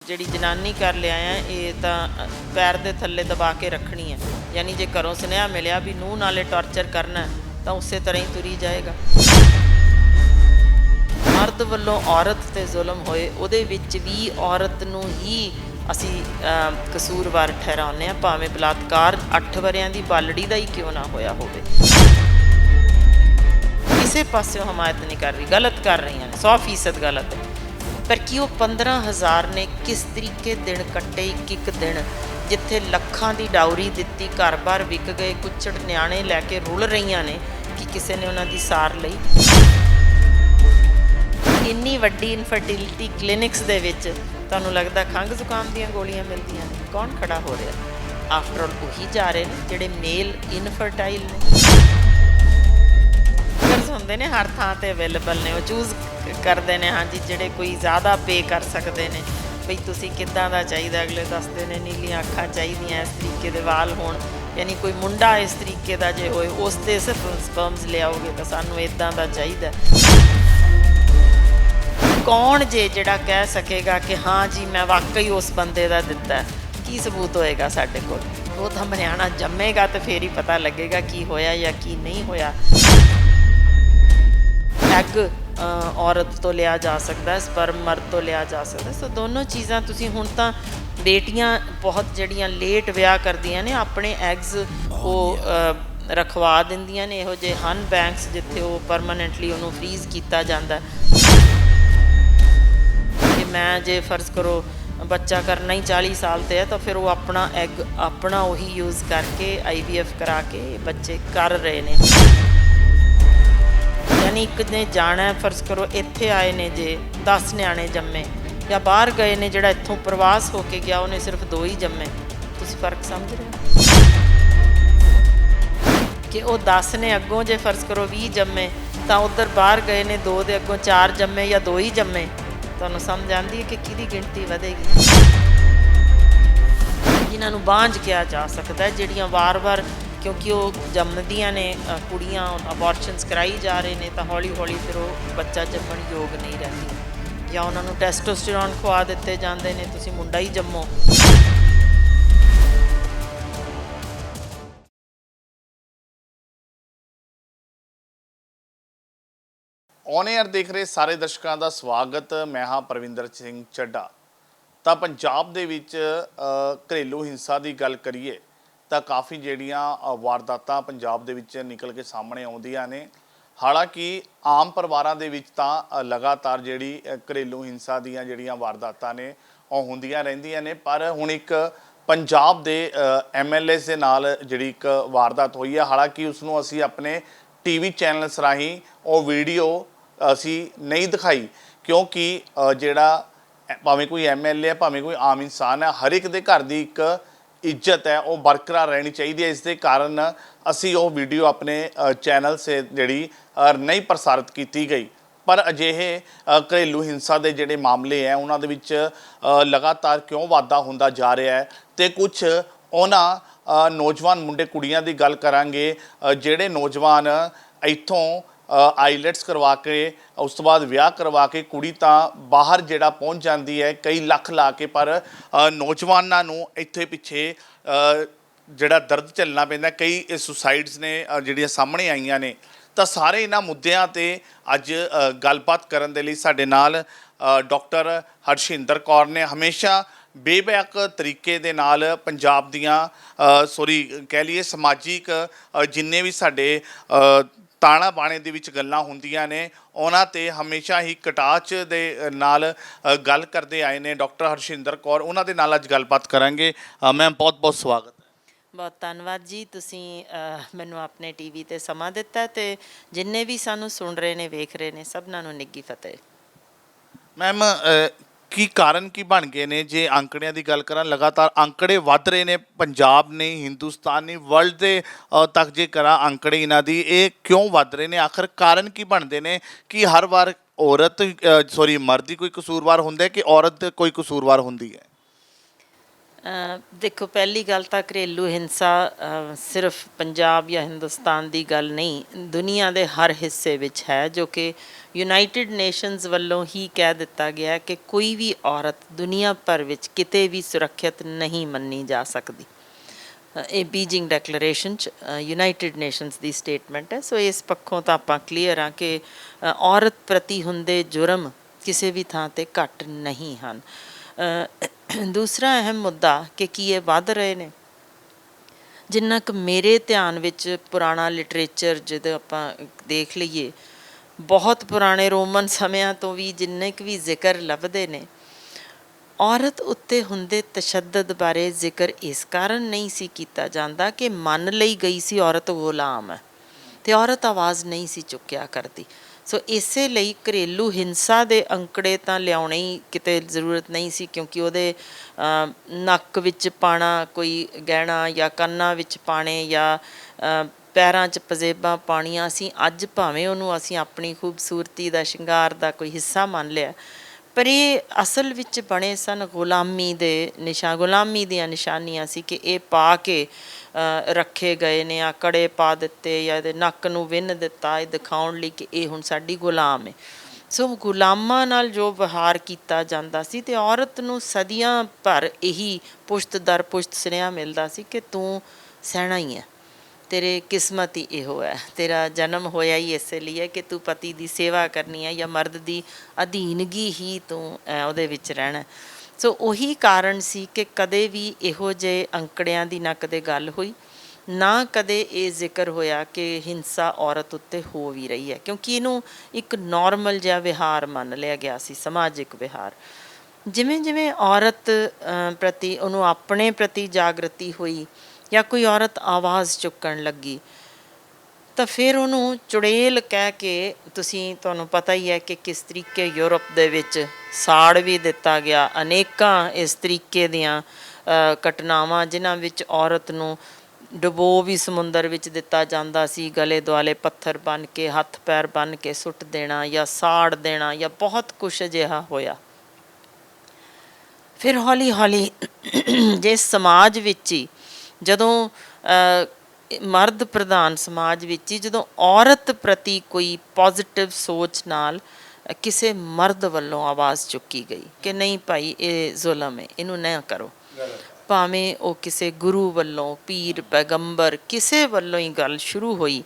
ਜਿਹੜੀ ਜਨਾਨੀ ਕਰ ਲਿਆ ਆ ਇਹ ਤਾਂ ਪੈਰ ਦੇ ਥੱਲੇ ਦਬਾ ਕੇ ਰੱਖਣੀ ਹੈ। ਯਾਨੀ ਜੇ ਘਰੋਂ ਸੁਨੇਹਾ ਮਿਲਿਆ ਵੀ ਨੂੰਹ ਨਾਲੇ ਟਾਰਚਰ ਕਰਨਾ ਤਾਂ ਉਸੇ ਤਰ੍ਹਾਂ ਹੀ ਤੁਰੀ ਜਾਏਗਾ। ਮਰਦ ਵੱਲੋਂ ਔਰਤ ਤੇ ਜ਼ੁਲਮ ਹੋਏ ਉਹਦੇ ਵਿੱਚ ਵੀ ਔਰਤ ਨੂੰ ਹੀ ਅਸੀਂ ਕਸੂਰਵਾਰ ਠਹਿਰਾਉਂਦੇ ਹਾਂ, ਭਾਵੇਂ ਬਲਾਤਕਾਰ 8 ਵਰਿਆਂ ਦੀ ਬਾਲੜੀ ਦਾ ਹੀ ਕਿਉਂ ਨਾ ਹੋਇਆ ਹੋਵੇ। ਕਿਸੇ ਪਾਸਿਓਂ ਹਮਾਇਤ ਨਹੀਂ ਕਰ ਰਹੀ, ਗਲਤ ਕਰ ਰਹੀਆਂ ਨੇ, 100% ਗਲਤ ਹੈ। ਪਰ ਕੀ ਉਹ 15,000 ਨੇ ਕਿਸ ਤਰੀਕੇ ਦਿਨ ਕੱਟੇ, ਇੱਕ ਦਿਨ ਜਿੱਥੇ ਲੱਖਾਂ ਦੀ ਡਾਊਰੀ ਦਿੱਤੀ, ਘਰ-ਬਾਰ ਵਿਕ ਗਏ, ਕੁੱਚੜ ਨਿਆਣੇ ਲੈ ਕੇ ਰੁਲ ਰਹੀਆਂ ਨੇ, ਕਿ ਕਿਸੇ ਨੇ ਉਹਨਾਂ ਦੀ ਸਾਰ ਲਈ? ਇੰਨੀ ਵੱਡੀ ਇਨਫਰਟੀਲਿਟੀ ਕਲੀਨਿਕਸ ਦੇ ਵਿੱਚ ਤੁਹਾਨੂੰ ਲੱਗਦਾ ਖੰਘ ਜ਼ੁਕਾਮ ਦੀਆਂ ਗੋਲੀਆਂ ਮਿਲਦੀਆਂ ਨੇ? ਕੌਣ ਖੜਾ ਹੋ ਰਿਹਾ? ਆਫਟਰ ਆਲ ਉਹੀ ਜਾ ਰਹੇ ਨੇ ਜਿਹੜੇ ਮੇਲ ਇਨਫਰਟਾਈਲ ਨੇ। ਹੁੰਦੇ ਨੇ ਹਰ ਥਾਂ ਤੇ ਅਵੇਲੇਬਲ ਨੇ, ਉਹ ਚੂਜ਼ ਕਰਦੇ ਨੇ ਹਾਂਜੀ ਜਿਹੜੇ ਕੋਈ ਜ਼ਿਆਦਾ ਪੇ ਕਰ ਸਕਦੇ ਨੇ। ਬਈ ਤੁਸੀਂ ਕਿੱਦਾਂ ਦਾ ਚਾਹੀਦਾ? ਅਗਲੇ ਦੱਸਦੇ ਨੇ ਨੀਲੀਆਂ ਅੱਖਾਂ ਚਾਹੀਦੀਆਂ, ਇਸ ਤਰੀਕੇ ਦੇ ਵਾਲ ਹੋਣ, ਯਾਨੀ ਕੋਈ ਮੁੰਡਾ ਇਸ ਤਰੀਕੇ ਦਾ ਜੇ ਹੋਏ ਉਸ ਦੇ ਸਪਰਮਸ ਲਿਆਓਗੇ ਤਾਂ ਸਾਨੂੰ ਇੱਦਾਂ ਦਾ ਚਾਹੀਦਾ। ਕੌਣ ਜੇ ਜਿਹੜਾ ਕਹਿ ਸਕੇਗਾ ਕਿ ਹਾਂ ਜੀ ਮੈਂ ਵਾਕਈ ਉਸ ਬੰਦੇ ਦਾ ਦਿੱਤਾ? ਕੀ ਸਬੂਤ ਹੋਏਗਾ ਸਾਡੇ ਕੋਲ? ਉਹ ਤਾਂ ਹਰਿਆਣਾ ਜੰਮੇਗਾ ਤੇ ਫੇਰ ਹੀ ਪਤਾ ਲੱਗੇਗਾ ਕੀ ਹੋਇਆ ਜਾਂ ਕੀ ਨਹੀਂ ਹੋਇਆ। ਐਗ ਔਰਤ ਤੋਂ ਲਿਆ ਜਾ ਸਕਦਾ, ਸਪਰਮ ਮਰਦ ਤੋਂ ਲਿਆ ਜਾ ਸਕਦਾ। ਸੋ ਦੋਨੋਂ ਚੀਜ਼ਾਂ ਤੁਸੀਂ ਹੁਣ ਤਾਂ ਬੇਟੀਆਂ ਬਹੁਤ ਜਿਹੜੀਆਂ ਲੇਟ ਵਿਆਹ ਕਰਦੀਆਂ ਨੇ ਆਪਣੇ ਐਗਸ ਉਹ ਰਖਵਾ ਦਿੰਦੀਆਂ ਨੇ। ਇਹੋ ਜਿਹੇ ਹਨ ਬੈਂਕਸ ਜਿੱਥੇ ਉਹ ਪਰਮਾਨੈਂਟਲੀ ਉਹਨੂੰ ਫਰੀਜ਼ ਕੀਤਾ ਜਾਂਦਾ। ਕਿ ਮੈਂ ਜੇ ਫਰਜ਼ ਕਰੋ ਬੱਚਾ ਕਰਨਾ ਹੀ 40 ਸਾਲ 'ਤੇ ਹੈ ਤਾਂ ਫਿਰ ਉਹ ਆਪਣਾ ਐਗ ਆਪਣਾ ਉਹੀ ਯੂਜ਼ ਕਰਕੇ IVF ਕਰਾ ਕੇ ਬੱਚੇ ਕਰ ਰਹੇ ਨੇ। ਯਾਨੀ ਇੱਕ ਨੇ ਜਾਣਾ, ਫਰਜ਼ ਕਰੋ ਇੱਥੇ ਆਏ ਨੇ ਜੇ 10 ਨਿਆਣੇ ਜੰਮੇ, ਜਾਂ ਬਾਹਰ ਗਏ ਨੇ ਜਿਹੜਾ ਇੱਥੋਂ ਪ੍ਰਵਾਸ ਹੋ ਕੇ ਗਿਆ ਉਹਨੇ ਸਿਰਫ 2 ਹੀ ਜੰਮੇ। ਤੁਸੀਂ ਫਰਕ ਸਮਝ ਰਹੇ ਹੋ ਕਿ ਉਹ 10 ਨੇ ਅੱਗੋਂ ਜੇ ਫਰਜ਼ ਕਰੋ 20 ਜੰਮੇ ਤਾਂ ਉੱਧਰ ਬਾਹਰ ਗਏ ਨੇ 2 ਦੇ ਅੱਗੋਂ 4 ਜੰਮੇ ਜਾਂ 2 ਹੀ ਜੰਮੇ। ਤੁਹਾਨੂੰ ਸਮਝ ਆਉਂਦੀ ਹੈ ਕਿ ਕਿਹਦੀ ਗਿਣਤੀ ਵਧੇਗੀ? ਜਿਨ੍ਹਾਂ ਨੂੰ ਬਾਂਝ ਕਿਹਾ ਜਾ ਸਕਦਾ, ਜਿਹੜੀਆਂ ਵਾਰ-ਵਾਰ ਕਿਉਂਕਿ ਉਹ ਜੰਮਦੀਆਂ ਨੇ ਕੁੜੀਆਂ, ਅਬੋਰਸ਼ਨਸ ਕਰਾਈ ਜਾ ਰਹੇ ਨੇ ਤਾਂ ਹੌਲੀ ਹੌਲੀ ਫਿਰ ਉਹ ਬੱਚਾ ਜੰਮਣ ਯੋਗ ਨਹੀਂ ਰਹਿੰਦੀ, ਜਾਂ ਉਹਨਾਂ ਨੂੰ ਟੈਸਟੋਸਟੇਰੋਨ ਖਵਾ ਦਿੱਤੇ ਜਾਂਦੇ ਨੇ ਤੁਸੀਂ ਮੁੰਡਾ ਹੀ ਜੰਮੋ। ਔਨ 에ਅਰ ਦੇਖ ਰਹੇ ਸਾਰੇ ਦਰਸ਼ਕਾਂ ਦਾ ਸਵਾਗਤ। ਮੈਂ ਹਾਂ ਪਰਵਿੰਦਰ ਸਿੰਘ ਚੱਡਾ। ਤਾਂ ਪੰਜਾਬ ਦੇ ਵਿੱਚ ਘਰੇਲੂ ਹਿੰਸਾ ਦੀ ਗੱਲ ਕਰੀਏ ਤਾਂ ਕਾਫੀ ਜਿਹੜੀਆਂ ਵਾਰਦਾਤਾਂ ਪੰਜਾਬ ਦੇ ਵਿੱਚ ਨਿਕਲ ਕੇ ਸਾਹਮਣੇ ਆਉਂਦੀਆਂ ਨੇ। ਹਾਲਾਂਕਿ ਆਮ ਪਰਿਵਾਰਾਂ ਦੇ ਵਿੱਚ ਤਾਂ ਲਗਾਤਾਰ ਜਿਹੜੀ ਘਰੇਲੂ ਹਿੰਸਾ ਦੀਆਂ ਜਿਹੜੀਆਂ ਵਾਰਦਾਤਾਂ ਨੇ ਉਹ ਹੁੰਦੀਆਂ ਰਹਿੰਦੀਆਂ ਨੇ, ਪਰ ਹੁਣ ਇੱਕ ਪੰਜਾਬ ਦੇ MLA ਦੇ ਨਾਲ ਜਿਹੜੀ ਇੱਕ ਵਾਰਦਾਤ ਹੋਈ ਹੈ। ਹਾਲਾਂਕਿ ਉਸਨੂੰ ਅਸੀਂ ਆਪਣੇ TV ਚੈਨਲਸ ਰਾਹੀਂ ਉਹ ਵੀਡੀਓ ਅਸੀਂ ਨਹੀਂ ਦਿਖਾਈ, ਕਿਉਂਕਿ ਜਿਹੜਾ ਭਾਵੇਂ ਕੋਈ MLA ਹੈ, ਭਾਵੇਂ ਕੋਈ ਆਮ ਇਨਸਾਨ ਹੈ, ਹਰ ਇੱਕ ਦੇ ਘਰ ਦੀ ਇੱਕ ਇੱਜ਼ਤ ਹੈ ਉਹ ਬਰਕਰਾਰ ਰਹਿਣੀ ਚਾਹੀਦੀ ਹੈ। ਇਸ ਦੇ ਕਾਰਨ ਅਸੀਂ ਉਹ ਵੀਡੀਓ ਆਪਣੇ ਚੈਨਲ ਸੇ ਜਿਹੜੀ ਨਹੀਂ ਪ੍ਰਸਾਰਿਤ ਕੀਤੀ ਗਈ। ਪਰ ਅਜਿਹੇ ਘਰੇਲੂ ਹਿੰਸਾ ਦੇ ਜਿਹੜੇ ਮਾਮਲੇ ਹੈ ਉਹਨਾਂ ਦੇ ਵਿੱਚ ਲਗਾਤਾਰ ਕਿਉਂ ਵਾਧਾ ਹੁੰਦਾ ਜਾ ਰਿਹਾ ਹੈ, ਅਤੇ ਕੁਛ ਉਹਨਾਂ ਨੌਜਵਾਨ ਮੁੰਡੇ ਕੁੜੀਆਂ ਦੀ ਗੱਲ ਕਰਾਂਗੇ ਜਿਹੜੇ ਨੌਜਵਾਨ ਇੱਥੋਂ ਆਈਲੈਟਸ ਕਰਵਾ ਕੇ ਉਸ ਤੋਂ ਬਾਅਦ ਵਿਆਹ ਕਰਵਾ ਕੇ ਕੁੜੀ ਤਾਂ ਬਾਹਰ ਜਿਹੜਾ ਪਹੁੰਚ ਜਾਂਦੀ ਹੈ ਕਈ ਲੱਖ ਲਾ ਕੇ, ਪਰ ਨੌਜਵਾਨਾਂ ਨੂੰ ਇੱਥੇ ਪਿੱਛੇ ਜਿਹੜਾ ਦਰਦ ਝੱਲਣਾ ਪੈਂਦਾ। ਕਈ ਸੁਸਾਈਡਸ ਨੇ ਜਿਹੜੀਆਂ ਸਾਹਮਣੇ ਆਈਆਂ ਨੇ। ਤਾਂ ਸਾਰੇ ਇਹਨਾਂ ਮੁੱਦਿਆਂ 'ਤੇ ਅੱਜ ਗੱਲਬਾਤ ਕਰਨ ਦੇ ਲਈ ਸਾਡੇ ਨਾਲ ਡਾਕਟਰ ਹਰਸ਼ਿੰਦਰ ਕੌਰ ਨੇ। ਹਮੇਸ਼ਾ ਬੇਬਾਕ ਤਰੀਕੇ ਦੇ ਨਾਲ ਪੰਜਾਬ ਦੀਆਂ ਕਹਿ ਲਈਏ ਸਮਾਜਿਕ ਜਿੰਨੇ ਵੀ ਸਾਡੇ ਤਾਣਾ ਬਾਣੇ ਦੇ ਵਿੱਚ ਗੱਲਾਂ ਹੁੰਦੀਆਂ ਨੇ ਉਹਨਾਂ 'ਤੇ ਹਮੇਸ਼ਾ ਹੀ ਕਟਾਚ ਦੇ ਨਾਲ ਗੱਲ ਕਰਦੇ ਆਏ ਨੇ ਡਾਕਟਰ ਹਰਸ਼ਿੰਦਰ ਕੌਰ। ਉਹਨਾਂ ਦੇ ਨਾਲ ਅੱਜ ਗੱਲਬਾਤ ਕਰਾਂਗੇ। ਮੈਮ ਬਹੁਤ ਬਹੁਤ ਸਵਾਗਤ। ਬਹੁਤ ਧੰਨਵਾਦ ਜੀ, ਤੁਸੀਂ ਮੈਨੂੰ ਆਪਣੇ TV 'ਤੇ ਸਮਾਂ ਦਿੱਤਾ, ਅਤੇ ਜਿੰਨੇ ਵੀ ਸਾਨੂੰ ਸੁਣ ਰਹੇ ਨੇ, ਵੇਖ ਰਹੇ ਨੇ, ਸਭਨਾਂ ਨੂੰ ਨਿੱਘੀ ਫਤਿਹ। ਮੈਮ ਕੀ ਕਾਰਨ ਕੀ ਬਣ ਗਏ ਨੇ? ਜੇ ਅੰਕੜਿਆਂ ਦੀ ਗੱਲ ਕਰਾਂ, ਲਗਾਤਾਰ ਅੰਕੜੇ ਵੱਧ ਰਹੇ ਨੇ, ਪੰਜਾਬ ਨੇ, ਹਿੰਦੁਸਤਾਨ ਨੇ, ਵਰਲਡ ਦੇ ਤੱਕ ਜੇ ਕਰਾਂ ਅੰਕੜੇ ਇਹਨਾਂ ਦੀ, ਇਹ ਕਿਉਂ ਵੱਧ ਰਹੇ ਨੇ? ਆਖਰ ਕਾਰਨ ਕੀ ਬਣਦੇ ਨੇ ਕਿ ਹਰ ਵਾਰ ਮਰਦ ਹੀ ਕੋਈ ਕਸੂਰਵਾਰ ਹੁੰਦਾ ਹੈ ਕਿ ਔਰਤ ਕੋਈ ਕਸੂਰਵਾਰ ਹੁੰਦੀ ਹੈ? ਦੇਖੋ, ਪਹਿਲੀ ਗੱਲ ਤਾਂ ਘਰੇਲੂ ਹਿੰਸਾ ਸਿਰਫ ਪੰਜਾਬ ਜਾਂ ਹਿੰਦੁਸਤਾਨ ਦੀ ਗੱਲ ਨਹੀਂ, ਦੁਨੀਆ ਦੇ ਹਰ ਹਿੱਸੇ ਵਿੱਚ ਹੈ, ਜੋ ਕਿ ਯੂਨਾਈਟਿਡ ਨੇਸ਼ਨਸ ਵੱਲੋਂ ਹੀ ਕਹਿ ਦਿੱਤਾ ਗਿਆ ਕਿ ਕੋਈ ਵੀ ਔਰਤ ਦੁਨੀਆ ਭਰ ਵਿੱਚ ਕਿਤੇ ਵੀ ਸੁਰੱਖਿਅਤ ਨਹੀਂ ਮੰਨੀ ਜਾ ਸਕਦੀ। ਇਹ ਬੀਜਿੰਗ ਡੈਕਲੇਰੇਸ਼ਨ 'ਚ ਯੂਨਾਈਟਿਡ ਨੇਸ਼ਨਸ ਦੀ ਸਟੇਟਮੈਂਟ ਹੈ। ਸੋ ਇਸ ਪੱਖੋਂ ਤਾਂ ਆਪਾਂ ਕਲੀਅਰ ਹਾਂ ਕਿ ਔਰਤ ਪ੍ਰਤੀ ਹੁੰਦੇ ਜੁਰਮ ਕਿਸੇ ਵੀ ਥਾਂ 'ਤੇ ਘੱਟ ਨਹੀਂ ਹਨ। ਦੂਸਰਾ ਅਹਿਮ ਮੁੱਦਾ ਕਿ ਕੀ ਇਹ ਵੱਧ ਰਹੇ ਨੇ, ਜਿੰਨਾ ਕੁ ਮੇਰੇ ਧਿਆਨ ਵਿੱਚ ਪੁਰਾਣਾ ਲਿਟਰੇਚਰ ਜਦੋਂ ਆਪਾਂ ਦੇਖ ਲਈਏ, ਬਹੁਤ ਪੁਰਾਣੇ ਰੋਮਨ ਸਮਿਆਂ ਤੋਂ ਵੀ ਜਿੰਨੇ ਕੁ ਵੀ ਜ਼ਿਕਰ ਲੱਭਦੇ ਨੇ, ਔਰਤ ਉੱਤੇ ਹੁੰਦੇ ਤਸ਼ੱਦਦ ਬਾਰੇ ਜ਼ਿਕਰ ਇਸ ਕਾਰਨ ਨਹੀਂ ਸੀ ਕੀਤਾ ਜਾਂਦਾ ਕਿ ਮੰਨ ਲਈ ਗਈ ਸੀ ਔਰਤ ਗੁਲਾਮ ਹੈ ਅਤੇ ਔਰਤ ਆਵਾਜ਼ ਨਹੀਂ ਸੀ ਚੁੱਕਿਆ ਕਰਦੀ। ਸੋ ਇਸੇ ਲਈ ਘਰੇਲੂ ਹਿੰਸਾ ਦੇ ਅੰਕੜੇ ਤਾਂ ਲਿਆਉਣੇ ਹੀ ਕਿਤੇ ਜ਼ਰੂਰਤ ਨਹੀਂ ਸੀ, ਕਿਉਂਕਿ ਉਹਦੇ ਨੱਕ ਵਿੱਚ ਪਾਉਣਾ ਕੋਈ ਗਹਿਣਾ ਜਾਂ ਕੰਨਾਂ ਵਿੱਚ ਪਾਉਣੇ ਜਾਂ ਪੈਰਾਂ 'ਚ ਪਜੇਬਾਂ ਪਾਉਣੀਆਂ, ਅਸੀਂ ਅੱਜ ਭਾਵੇਂ ਉਹਨੂੰ ਅਸੀਂ ਆਪਣੀ ਖੂਬਸੂਰਤੀ ਦਾ ਸ਼ਿੰਗਾਰ ਦਾ ਕੋਈ ਹਿੱਸਾ ਮੰਨ ਲਿਆ, ਪਰ ਇਹ ਅਸਲ ਵਿੱਚ ਬਣੇ ਸਨ ਗੁਲਾਮੀ ਦੀਆਂ ਨਿਸ਼ਾਨੀਆਂ ਸੀ ਕਿ ਇਹ ਪਾ ਕੇ ਰੱਖੇ ਗਏ ਨੇ, ਆ ਕੜੇ ਪਾ ਦਿੱਤੇ ਜਾਂ ਇਹਦੇ ਨੱਕ ਨੂੰ ਵਿੰਨ ਦਿੱਤਾ, ਇਹ ਦਿਖਾਉਣ ਲਈ ਕਿ ਇਹ ਹੁਣ ਸਾਡੀ ਗੁਲਾਮ ਹੈ। ਸੋ ਗੁਲਾਮਾਂ ਨਾਲ ਜੋ ਵਿਹਾਰ ਕੀਤਾ ਜਾਂਦਾ ਸੀ, ਅਤੇ ਔਰਤ ਨੂੰ ਸਦੀਆਂ ਭਰ ਇਹੀ ਪੁਸ਼ਤ ਦਰ ਪੁਸ਼ਤ ਸੁਨੇਹਾ ਮਿਲਦਾ ਸੀ ਕਿ ਤੂੰ ਸਹਿਣਾ ਹੀ ਹੈ, ਤੇਰੇ ਕਿਸਮਤ ਹੀ ਇਹੋ ਹੈ, ਤੇਰਾ ਜਨਮ ਹੋਇਆ ਹੀ ਇਸੇ ਲਈ ਹੈ ਕਿ ਤੂੰ ਪਤੀ ਦੀ ਸੇਵਾ ਕਰਨੀ ਹੈ ਜਾਂ ਮਰਦ ਦੀ ਅਧੀਨਗੀ ਹੀ ਤੂੰ ਉਹਦੇ ਵਿੱਚ ਰਹਿਣਾ। ਸੋ ਉਹੀ ਕਾਰਨ ਸੀ ਕਿ ਕਦੇ ਵੀ ਇਹੋ ਜਿਹੇ ਅੰਕੜਿਆਂ ਦੀ ਨਾ ਕਦੇ ਗੱਲ ਹੋਈ, ਨਾ ਕਦੇ ਇਹ ਜ਼ਿਕਰ ਹੋਇਆ ਕਿ ਹਿੰਸਾ ਔਰਤ ਉੱਤੇ ਹੋ ਵੀ ਰਹੀ ਹੈ, ਕਿਉਂਕਿ ਇਹਨੂੰ ਇੱਕ ਨੋਰਮਲ ਜਿਹਾ ਵਿਹਾਰ ਮੰਨ ਲਿਆ ਗਿਆ ਸੀ, ਸਮਾਜਿਕ ਵਿਹਾਰ। ਜਿਵੇਂ ਜਿਵੇਂ ਔਰਤ ਪ੍ਰਤੀ ਉਹਨੂੰ ਆਪਣੇ ਪ੍ਰਤੀ ਜਾਗਰਤੀ ਹੋਈ ਜਾਂ ਕੋਈ ਔਰਤ ਆਵਾਜ਼ ਚੁੱਕਣ ਲੱਗੀ, ਤਾਂ ਫਿਰ ਉਹਨੂੰ ਚੁੜੇਲ ਕਹਿ ਕੇ, ਤੁਹਾਨੂੰ ਪਤਾ ਹੀ ਹੈ ਕਿ ਕਿਸ ਤਰੀਕੇ ਯੂਰਪ ਦੇ ਵਿੱਚ ਸਾੜ ਵੀ ਦਿੱਤਾ ਗਿਆ। ਅਨੇਕਾਂ ਇਸ ਤਰੀਕੇ ਦੀਆਂ ਘਟਨਾਵਾਂ ਜਿਨ੍ਹਾਂ ਵਿੱਚ ਔਰਤ ਨੂੰ ਡੁਬੋ ਵੀ ਸਮੁੰਦਰ ਵਿੱਚ ਦਿੱਤਾ ਜਾਂਦਾ ਸੀ, ਗਲੇ ਦੁਆਲੇ ਪੱਥਰ ਬੰਨ੍ਹ ਕੇ, ਹੱਥ ਪੈਰ ਬੰਨ੍ਹ ਕੇ ਸੁੱਟ ਦੇਣਾ ਜਾਂ ਸਾੜ ਦੇਣਾ, ਜਾਂ ਬਹੁਤ ਕੁਛ ਅਜਿਹਾ ਹੋਇਆ। ਫਿਰ ਹੌਲੀ ਹੌਲੀ ਜਿਸ ਸਮਾਜ ਵਿੱਚ ਹੀ, ਜਦੋਂ ਮਰਦ ਪ੍ਰਧਾਨ ਸਮਾਜ ਵਿੱਚ ਹੀ ਜਦੋਂ ਔਰਤ ਪ੍ਰਤੀ ਕੋਈ ਪੋਜ਼ੀਟਿਵ ਸੋਚ ਨਾਲ ਕਿਸੇ ਮਰਦ ਵੱਲੋਂ ਆਵਾਜ਼ ਚੁੱਕੀ ਗਈ ਕਿ ਨਹੀਂ ਭਾਈ, ਇਹ ਜ਼ੁਲਮ ਹੈ, ਇਹਨੂੰ ਨਾ ਕਰੋ, ਭਾਵੇਂ ਉਹ ਕਿਸੇ ਗੁਰੂ ਵੱਲੋਂ, ਪੀਰ ਪੈਗੰਬਰ ਕਿਸੇ ਵੱਲੋਂ ਹੀ ਗੱਲ ਸ਼ੁਰੂ ਹੋਈ,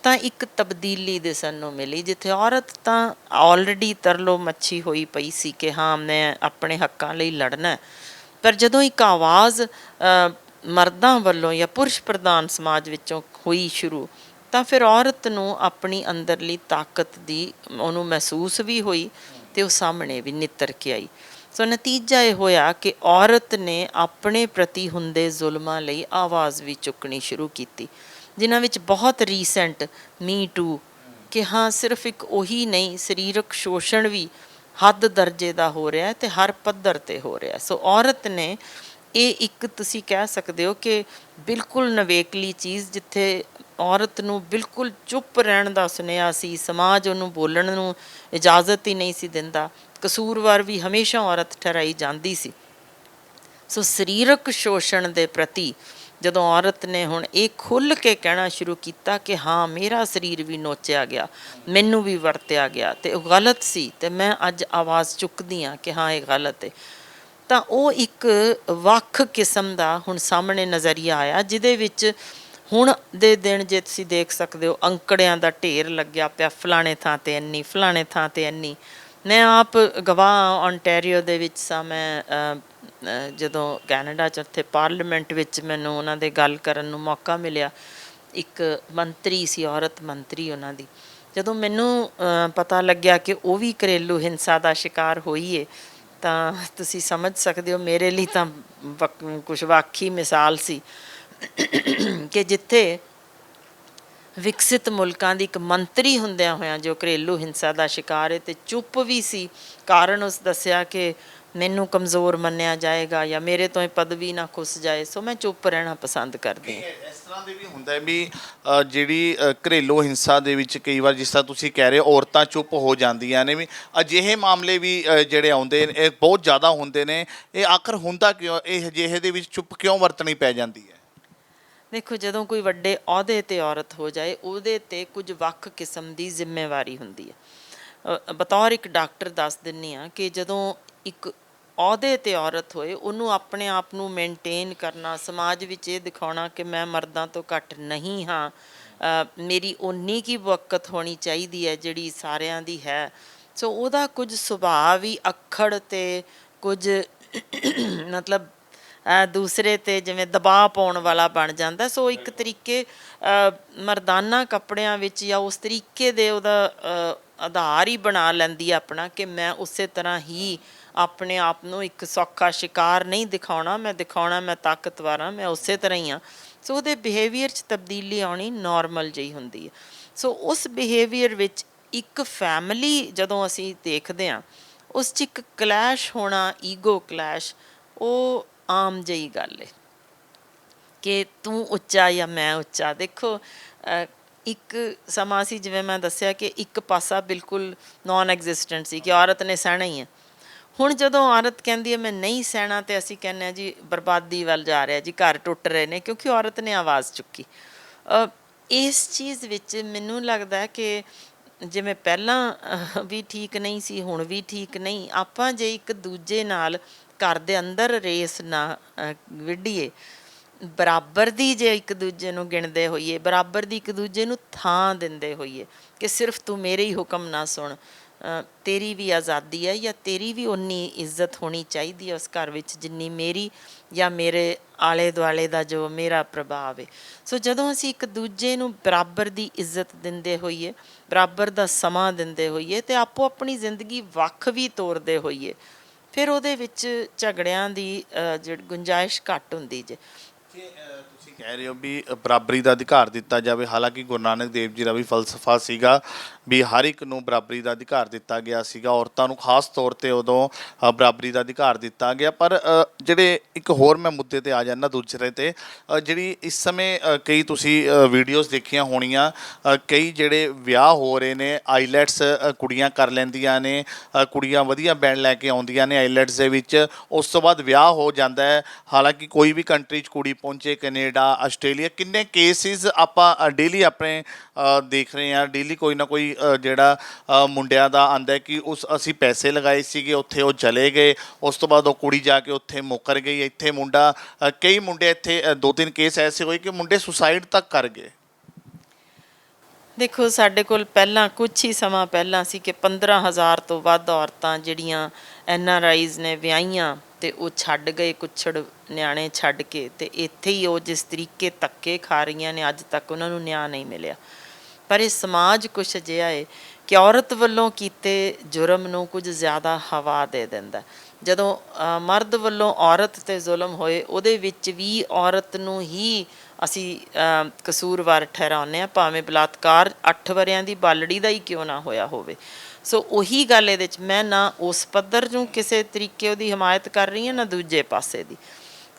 ਤਾਂ ਇੱਕ ਤਬਦੀਲੀ ਦਿਸਣ ਨੂੰ ਮਿਲੀ, ਜਿੱਥੇ ਔਰਤ ਤਾਂ ਆਲਰੇਡੀ ਤਰਲੋ ਮੱਛੀ ਹੋਈ ਪਈ ਸੀ ਕਿ ਹਾਂ ਮੈਂ ਆਪਣੇ ਹੱਕਾਂ ਲਈ ਲੜਨਾ, ਪਰ ਜਦੋਂ ਇੱਕ ਆਵਾਜ਼ ਮਰਦਾਂ ਵੱਲੋਂ ਜਾਂ ਪੁਰਸ਼ ਪ੍ਰਧਾਨ ਸਮਾਜ ਵਿੱਚੋਂ ਹੋਈ ਸ਼ੁਰੂ, ਤਾਂ ਫਿਰ ਔਰਤ ਨੂੰ ਆਪਣੀ ਅੰਦਰਲੀ ਤਾਕਤ ਦੀ ਉਹਨੂੰ ਮਹਿਸੂਸ ਵੀ ਹੋਈ ਅਤੇ ਉਹ ਸਾਹਮਣੇ ਵੀ ਨਿੱਤਰ ਕੇ ਆਈ। ਸੋ ਨਤੀਜਾ ਇਹ ਹੋਇਆ ਕਿ ਔਰਤ ਨੇ ਆਪਣੇ ਪ੍ਰਤੀ ਹੁੰਦੇ ਜ਼ੁਲਮਾਂ ਲਈ ਆਵਾਜ਼ ਵੀ ਚੁੱਕਣੀ ਸ਼ੁਰੂ ਕੀਤੀ, ਜਿਨ੍ਹਾਂ ਵਿੱਚ ਬਹੁਤ ਰੀਸੈਂਟ ਮੀ ਟੂ, ਕਿ ਹਾਂ ਸਿਰਫ ਇੱਕ ਉਹੀ ਨਹੀਂ, ਸਰੀਰਕ ਸ਼ੋਸ਼ਣ ਵੀ ਹੱਦ ਦਰਜੇ ਦਾ ਹੋ ਰਿਹਾ ਅਤੇ ਹਰ ਪੱਧਰ 'ਤੇ ਹੋ ਰਿਹਾ। ਸੋ ਔਰਤ ਨੇ ਇਹ ਇੱਕ ਤੁਸੀਂ ਕਹਿ ਸਕਦੇ ਹੋ ਕਿ ਬਿਲਕੁਲ ਨਵੇਕਲੀ ਚੀਜ਼, ਜਿੱਥੇ ਔਰਤ ਨੂੰ ਬਿਲਕੁਲ ਚੁੱਪ ਰਹਿਣ ਦਾ ਸੁਨੇਹਾ ਸੀ, ਸਮਾਜ ਉਹਨੂੰ ਬੋਲਣ ਨੂੰ ਇਜਾਜ਼ਤ ਹੀ ਨਹੀਂ ਸੀ ਦਿੰਦਾ, ਕਸੂਰਵਾਰ ਵੀ ਹਮੇਸ਼ਾ ਔਰਤ ਠਹਿਰਾਈ ਜਾਂਦੀ ਸੀ। ਸੋ ਸਰੀਰਕ ਸ਼ੋਸ਼ਣ ਦੇ ਪ੍ਰਤੀ ਜਦੋਂ ਔਰਤ ਨੇ ਹੁਣ ਇਹ ਖੁੱਲ੍ਹ ਕੇ ਕਹਿਣਾ ਸ਼ੁਰੂ ਕੀਤਾ ਕਿ ਹਾਂ ਮੇਰਾ ਸਰੀਰ ਵੀ ਨੋਚਿਆ ਗਿਆ, ਮੈਨੂੰ ਵੀ ਵਰਤਿਆ ਗਿਆ ਅਤੇ ਉਹ ਗਲਤ ਸੀ, ਅਤੇ ਮੈਂ ਅੱਜ ਆਵਾਜ਼ ਚੁੱਕਦੀ ਹਾਂ ਕਿ ਹਾਂ ਇਹ ਗਲਤ ਹੈ, ਤਾਂ ਉਹ ਇੱਕ ਵੱਖ ਕਿਸਮ ਦਾ ਹੁਣ ਸਾਹਮਣੇ ਨਜ਼ਰੀਆ ਆਇਆ, ਜਿਹਦੇ ਵਿੱਚ ਹੁਣ ਦੇ ਦਿਨ ਜੇ ਤੁਸੀਂ ਦੇਖ ਸਕਦੇ ਹੋ ਅੰਕੜਿਆਂ ਦਾ ਢੇਰ ਲੱਗਿਆ ਪਿਆ, ਫਲਾਣੇ ਥਾਂ 'ਤੇ ਇੰਨੀ, ਫਲਾਣੇ ਥਾਂ 'ਤੇ ਇੰਨੀ। ਮੈਂ ਆਪ ਗਵਾਹ ਓਨਟਾਰੀਓ ਦੇ ਵਿੱਚ ਸਾਂ, ਮੈਂ ਜਦੋਂ ਕੈਨੇਡਾ 'ਚ ਉੱਥੇ ਪਾਰਲੀਮੈਂਟ ਵਿੱਚ ਮੈਨੂੰ ਉਹਨਾਂ ਦੇ ਗੱਲ ਕਰਨ ਨੂੰ ਮੌਕਾ ਮਿਲਿਆ, ਇੱਕ ਮੰਤਰੀ ਸੀ, ਔਰਤ ਮੰਤਰੀ ਉਹਨਾਂ ਦੀ, ਜਦੋਂ ਮੈਨੂੰ ਪਤਾ ਲੱਗਿਆ ਕਿ ਉਹ ਵੀ ਘਰੇਲੂ ਹਿੰਸਾ ਦਾ ਸ਼ਿਕਾਰ ਹੋਈ ਹੈ, ਤਾਂ ਤੁਸੀਂ ਸਮਝ ਸਕਦੇ ਹੋ ਮੇਰੇ ਲਈ ਤਾਂ ਕੁਛ ਵੱਖਰੀ ਮਿਸਾਲ ਸੀ ਕਿ ਜਿੱਥੇ ਵਿਕਸਿਤ ਮੁਲਕਾਂ ਦੀ ਇੱਕ ਮੰਤਰੀ ਹੁੰਦਿਆਂ ਹੋਇਆਂ ਜੋ ਘਰੇਲੂ ਹਿੰਸਾ ਦਾ ਸ਼ਿਕਾਰ ਹੈ ਅਤੇ ਚੁੱਪ ਵੀ ਸੀ। ਕਾਰਨ ਉਸ ਦੱਸਿਆ ਕਿ ਮੈਨੂੰ ਕਮਜ਼ੋਰ ਮੰਨਿਆ ਜਾਏਗਾ ਜਾਂ ਮੇਰੇ ਤੋਂ ਇਹ ਪਦਵੀ ਨਾ ਖੁੱਸ ਜਾਏ, ਸੋ ਮੈਂ ਚੁੱਪ ਰਹਿਣਾ ਪਸੰਦ ਕਰਦੀ ਹਾਂ। ਇਸ ਤਰ੍ਹਾਂ ਦੇ ਵੀ ਹੁੰਦਾ ਹੈ ਵੀ ਜਿਹੜੀ ਘਰੇਲੂ ਹਿੰਸਾ ਦੇ ਵਿੱਚ ਕਈ ਵਾਰ ਜਿਸ ਤਰ੍ਹਾਂ ਤੁਸੀਂ ਕਹਿ ਰਹੇ ਹੋ ਔਰਤਾਂ ਚੁੱਪ ਹੋ ਜਾਂਦੀਆਂ ਨੇ, ਵੀ ਅਜਿਹੇ ਮਾਮਲੇ ਵੀ ਜਿਹੜੇ ਆਉਂਦੇ ਨੇ ਇਹ ਬਹੁਤ ਜ਼ਿਆਦਾ ਹੁੰਦੇ ਨੇ। ਇਹ ਆਖਰ ਹੁੰਦਾ ਕਿਉਂ, ਇਹ ਅਜਿਹੇ ਦੇ ਵਿੱਚ ਚੁੱਪ ਕਿਉਂ ਵਰਤਣੀ ਪੈ ਜਾਂਦੀ ਹੈ? ਦੇਖੋ, ਜਦੋਂ ਕੋਈ ਵੱਡੇ ਅਹੁਦੇ ਤੇ ਔਰਤ ਹੋ ਜਾਏ ਉਹਦੇ ਤੇ ਕੁਝ ਵੱਖ ਕਿਸਮ ਦੀ ਜ਼ਿੰਮੇਵਾਰੀ ਹੁੰਦੀ ਹੈ। ਬਤੌਰ ਇੱਕ ਡਾਕਟਰ ਦੱਸ ਦਿੰਨੀ ਆ ਕਿ ਜਦੋਂ ਇੱਕ ਅਹੁਦੇ ਤੇ ਔਰਤ ਹੋਏ, ਉਹਨੂੰ ਆਪਣੇ ਆਪ ਨੂੰ ਮੇਨਟੇਨ ਕਰਨਾ, ਸਮਾਜ ਵਿੱਚ ਇਹ ਦਿਖਾਉਣਾ ਕਿ ਮੈਂ ਮਰਦਾਂ ਤੋਂ ਘੱਟ ਨਹੀਂ ਹਾਂ, ਮੇਰੀ ਓਨੀ ਕੀ ਵਕਤ ਹੋਣੀ ਚਾਹੀਦੀ ਹੈ ਜਿਹੜੀ ਸਾਰਿਆਂ ਦੀ ਹੈ। ਸੋ ਉਹਦਾ ਕੁਝ ਸੁਭਾਅ ਵੀ ਅੱਖੜ ਤੇ ਕੁਝ ਮਤਲਬ ਦੂਸਰੇ ਤੇ ਜਿਵੇਂ ਦਬਾਅ ਪਾਉਣ ਵਾਲਾ ਬਣ ਜਾਂਦਾ। ਸੋ ਇੱਕ ਤਰੀਕੇ ਮਰਦਾਨਾ ਕੱਪੜਿਆਂ ਵਿੱਚ ਜਾਂ ਉਸ ਤਰੀਕੇ ਦੇ ਉਹਦਾ ਆਧਾਰ ਹੀ ਬਣਾ ਲੈਂਦੀ ਹੈ ਆਪਣਾ, ਕਿ ਮੈਂ ਉਸੇ ਤਰ੍ਹਾਂ ਹੀ ਆਪਣੇ ਆਪ ਨੂੰ ਇੱਕ ਸੌਖਾ ਸ਼ਿਕਾਰ ਨਹੀਂ ਦਿਖਾਉਣਾ, ਮੈਂ ਦਿਖਾਉਣਾ ਮੈਂ ਤਾਕਤਵਰ ਹਾਂ, ਮੈਂ ਉਸੇ ਤਰ੍ਹਾਂ ਹੀ ਹਾਂ। ਸੋ ਉਹਦੇ ਬਿਹੇਵੀਅਰ 'ਚ ਤਬਦੀਲੀ ਆਉਣੀ ਨਾਰਮਲ ਜਿਹੀ ਹੁੰਦੀ ਹੈ। ਸੋ ਉਸ ਬਿਹੇਵੀਅਰ ਵਿੱਚ ਇੱਕ ਫੈਮਿਲੀ ਜਦੋਂ ਅਸੀਂ ਦੇਖਦੇ ਹਾਂ, ਉਸ 'ਚ ਇੱਕ ਕਲੈਸ਼ ਹੋਣਾ, ਈਗੋ ਕਲੈਸ਼, ਉਹ ਆਮ ਜਿਹੀ ਗੱਲ ਹੈ ਕਿ ਤੂੰ ਉੱਚਾ ਜਾਂ ਮੈਂ ਉੱਚਾ। ਦੇਖੋ, ਇੱਕ ਸਮਾਂ ਸੀ, ਜਿਵੇਂ ਮੈਂ ਦੱਸਿਆ, ਕਿ ਇੱਕ ਪਾਸਾ ਬਿਲਕੁਲ ਨੋਨ ਐਗਜ਼ਿਸਟੈਂਟ ਸੀ ਕਿ ਔਰਤ ਨੇ ਸਹਿਣਾ ਹੀ ਹੈ। ਹੁਣ ਜਦੋਂ ਔਰਤ ਕਹਿੰਦੀ ਹੈ ਮੈਂ ਨਹੀਂ ਸਹਿਣਾ, ਤੇ ਅਸੀਂ ਕਹਿੰਦੇ ਹਾਂ ਜੀ ਬਰਬਾਦੀ ਵੱਲ ਜਾ ਰਿਹਾ ਜੀ, ਘਰ ਟੁੱਟ ਰਹੇ ਨੇ, ਕਿਉਂਕਿ ਔਰਤ ਨੇ ਆਵਾਜ਼ ਚੁੱਕੀ। ਇਸ ਚੀਜ਼ ਵਿੱਚ ਮੈਨੂੰ ਲੱਗਦਾ ਹੈ ਕਿ ਜਿਵੇਂ ਪਹਿਲਾਂ ਵੀ ਠੀਕ ਨਹੀਂ ਸੀ, ਹੁਣ ਵੀ ਠੀਕ ਨਹੀਂ। ਆਪਾਂ ਜੇ ਇੱਕ ਦੂਜੇ ਨਾਲ ਘਰ ਦੇ ਅੰਦਰ ਰੇਸ ਨਾ ਵਿੱਢੀਏ, ਬਰਾਬਰ ਦੀ ਜੇ ਇੱਕ ਦੂਜੇ ਨੂੰ ਗਿਣਦੇ ਹੋਈਏ, ਬਰਾਬਰ ਦੀ ਇੱਕ ਦੂਜੇ ਨੂੰ ਥਾਂ ਦਿੰਦੇ ਹੋਈਏ ਕਿ ਸਿਰਫ ਤੂੰ ਮੇਰੇ ਹੀ ਹੁਕਮ ਨਾ ਸੁਣ, ਤੇਰੀ ਵੀ ਆਜ਼ਾਦੀ ਹੈ ਜਾਂ ਤੇਰੀ ਵੀ ਉਨੀ ਇੱਜ਼ਤ ਹੋਣੀ ਚਾਹੀਦੀ ਹੈ ਉਸ ਘਰ ਵਿੱਚ ਜਿੰਨੀ ਮੇਰੀ ਜਾਂ ਮੇਰੇ ਆਲੇ ਦੁਆਲੇ ਦਾ ਜੋ ਮੇਰਾ ਪ੍ਰਭਾਵ ਹੈ। ਸੋ ਜਦੋਂ ਅਸੀਂ ਇੱਕ ਦੂਜੇ ਨੂੰ ਬਰਾਬਰ ਦੀ ਇੱਜ਼ਤ ਦਿੰਦੇ ਹੋਈਏ, ਬਰਾਬਰ ਦਾ ਸਮਾਂ ਦਿੰਦੇ ਹੋਈਏ, ਅਤੇ ਆਪੋ ਆਪਣੀ ਜ਼ਿੰਦਗੀ ਵੱਖ ਵੀ ਤੋਰਦੇ ਹੋਈਏ, ਫਿਰ ਉਹਦੇ ਵਿੱਚ ਝਗੜਿਆਂ ਦੀ ਜਿਹੜੀ ਗੁੰਜਾਇਸ਼ ਘੱਟ ਹੁੰਦੀ ਜੇ। ਤੁਸੀਂ ਕਹਿ ਰਹੇ ਹੋ ਵੀ ਬਰਾਬਰੀ ਦਾ ਅਧਿਕਾਰ ਦਿੱਤਾ ਜਾਵੇ, ਹਾਲਾਂਕਿ ਗੁਰੂ ਨਾਨਕ ਦੇਵ ਜੀ ਦਾ ਵੀ ਫਲਸਫਾ ਸੀਗਾ ਵੀ ਹਰ ਇੱਕ ਨੂੰ ਬਰਾਬਰੀ ਦਾ ਅਧਿਕਾਰ ਦਿੱਤਾ ਗਿਆ ਸੀਗਾ, ਔਰਤਾਂ ਨੂੰ ਖਾਸ ਤੌਰ 'ਤੇ ਉਦੋਂ ਬਰਾਬਰੀ ਦਾ ਅਧਿਕਾਰ ਦਿੱਤਾ ਗਿਆ। ਪਰ ਜਿਹੜੇ ਇੱਕ ਹੋਰ ਮੈਂ ਮੁੱਦੇ 'ਤੇ ਆ ਜਾਂਦਾ ਦੂਸਰੇ 'ਤੇ, ਜਿਹੜੀ ਇਸ ਸਮੇਂ ਕਈ ਤੁਸੀਂ ਵੀਡੀਓਜ਼ ਦੇਖੀਆਂ ਹੋਣੀਆਂ, ਕਈ ਜਿਹੜੇ ਵਿਆਹ ਹੋ ਰਹੇ ਨੇ, ਆਈਲੈਟਸ ਕੁੜੀਆਂ ਕਰ ਲੈਂਦੀਆਂ ਨੇ, ਕੁੜੀਆਂ ਵਧੀਆ ਬੈਂਡ ਲੈ ਕੇ ਆਉਂਦੀਆਂ ਨੇ ਆਈਲੈਟਸ ਦੇ ਵਿੱਚ, ਉਸ ਤੋਂ ਬਾਅਦ ਵਿਆਹ ਹੋ ਜਾਂਦਾ ਹੈ। ਹਾਲਾਂਕਿ ਕੋਈ ਵੀ ਕੰਟਰੀ 'ਚ ਕੁੜੀ ਪਹੁੰਚੇ, ਕੈਨੇਡਾ, ਆਸਟ੍ਰੇਲੀਆ, ਕਿੰਨੇ ਕੇਸਿਸ ਆਪਾਂ ਡੇਲੀ ਆਪਣੇ ਦੇਖ ਰਹੇ ਹਾਂ। ਡੇਲੀ ਕੋਈ ਨਾ ਕੋਈ ਜਿਹੜਾ ਮੁੰਡਿਆਂ ਦਾ ਆਉਂਦਾ ਕਿ ਅਸੀਂ ਪੈਸੇ ਲਗਾਏ ਸੀਗੇ, ਉੱਥੇ ਉਹ ਚਲੇ ਗਏ, ਉਸ ਤੋਂ ਬਾਅਦ ਉਹ ਕੁੜੀ ਜਾ ਕੇ ਉੱਥੇ ਮੁੱਕਰ ਗਈ। ਇੱਥੇ ਮੁੰਡਾ, ਕਈ ਮੁੰਡੇ ਇੱਥੇ 2-3 ਕੇਸ ਐਸੇ ਹੋਏ ਕਿ ਮੁੰਡੇ ਸੁਸਾਈਡ ਤੱਕ ਕਰ ਗਏ। ਦੇਖੋ, ਸਾਡੇ ਕੋਲ ਪਹਿਲਾਂ ਕੁਝ ਹੀ ਸਮਾਂ ਪਹਿਲਾਂ ਸੀ ਕਿ 15,000 ਤੋਂ ਵੱਧ ਔਰਤਾਂ ਜਿਹੜੀਆਂ NRIs ਨੇ ਵਿਆਹੀਆਂ, ਅਤੇ ਉਹ ਛੱਡ ਗਏ, ਕੁੱਛੜ ਨਿਆਣੇ ਛੱਡ ਕੇ, ਅਤੇ ਇੱਥੇ ਹੀ ਉਹ ਜਿਸ ਤਰੀਕੇ ਧੱਕੇ ਖਾ ਰਹੀਆਂ ਨੇ, ਅੱਜ ਤੱਕ ਉਹਨਾਂ ਨੂੰ ਨਿਆਂ ਨਹੀਂ ਮਿਲਿਆ। ਪਰ ਇਹ ਸਮਾਜ ਕੁਛ ਅਜਿਹਾ ਹੈ ਕਿ ਔਰਤ ਵੱਲੋਂ ਕੀਤੇ ਜੁਰਮ ਨੂੰ ਕੁਝ ਜ਼ਿਆਦਾ ਹਵਾ ਦੇ ਦਿੰਦਾ। ਜਦੋਂ ਮਰਦ ਵੱਲੋਂ ਔਰਤ 'ਤੇ ਜ਼ੁਲਮ ਹੋਏ, ਉਹਦੇ ਵਿੱਚ ਵੀ ਔਰਤ ਨੂੰ ਹੀ ਅਸੀਂ ਕਸੂਰਵਾਰ ਠਹਿਰਾਉਂਦੇ ਹਾਂ, ਭਾਵੇਂ ਬਲਾਤਕਾਰ 8 ਵਰ੍ਹਿਆਂ ਦੀ ਬਾਲੜੀ ਦਾ ਹੀ ਕਿਉਂ ਨਾ ਹੋਇਆ ਹੋਵੇ। ਸੋ ਉਹੀ ਗੱਲ ਇਹਦੇ 'ਚ, ਮੈਂ ਨਾ ਉਸ ਪੱਧਰ ਨੂੰ ਕਿਸੇ ਤਰੀਕੇ ਉਹਦੀ ਹਮਾਇਤ ਕਰ ਰਹੀ ਹਾਂ, ਨਾ ਦੂਜੇ ਪਾਸੇ ਦੀ।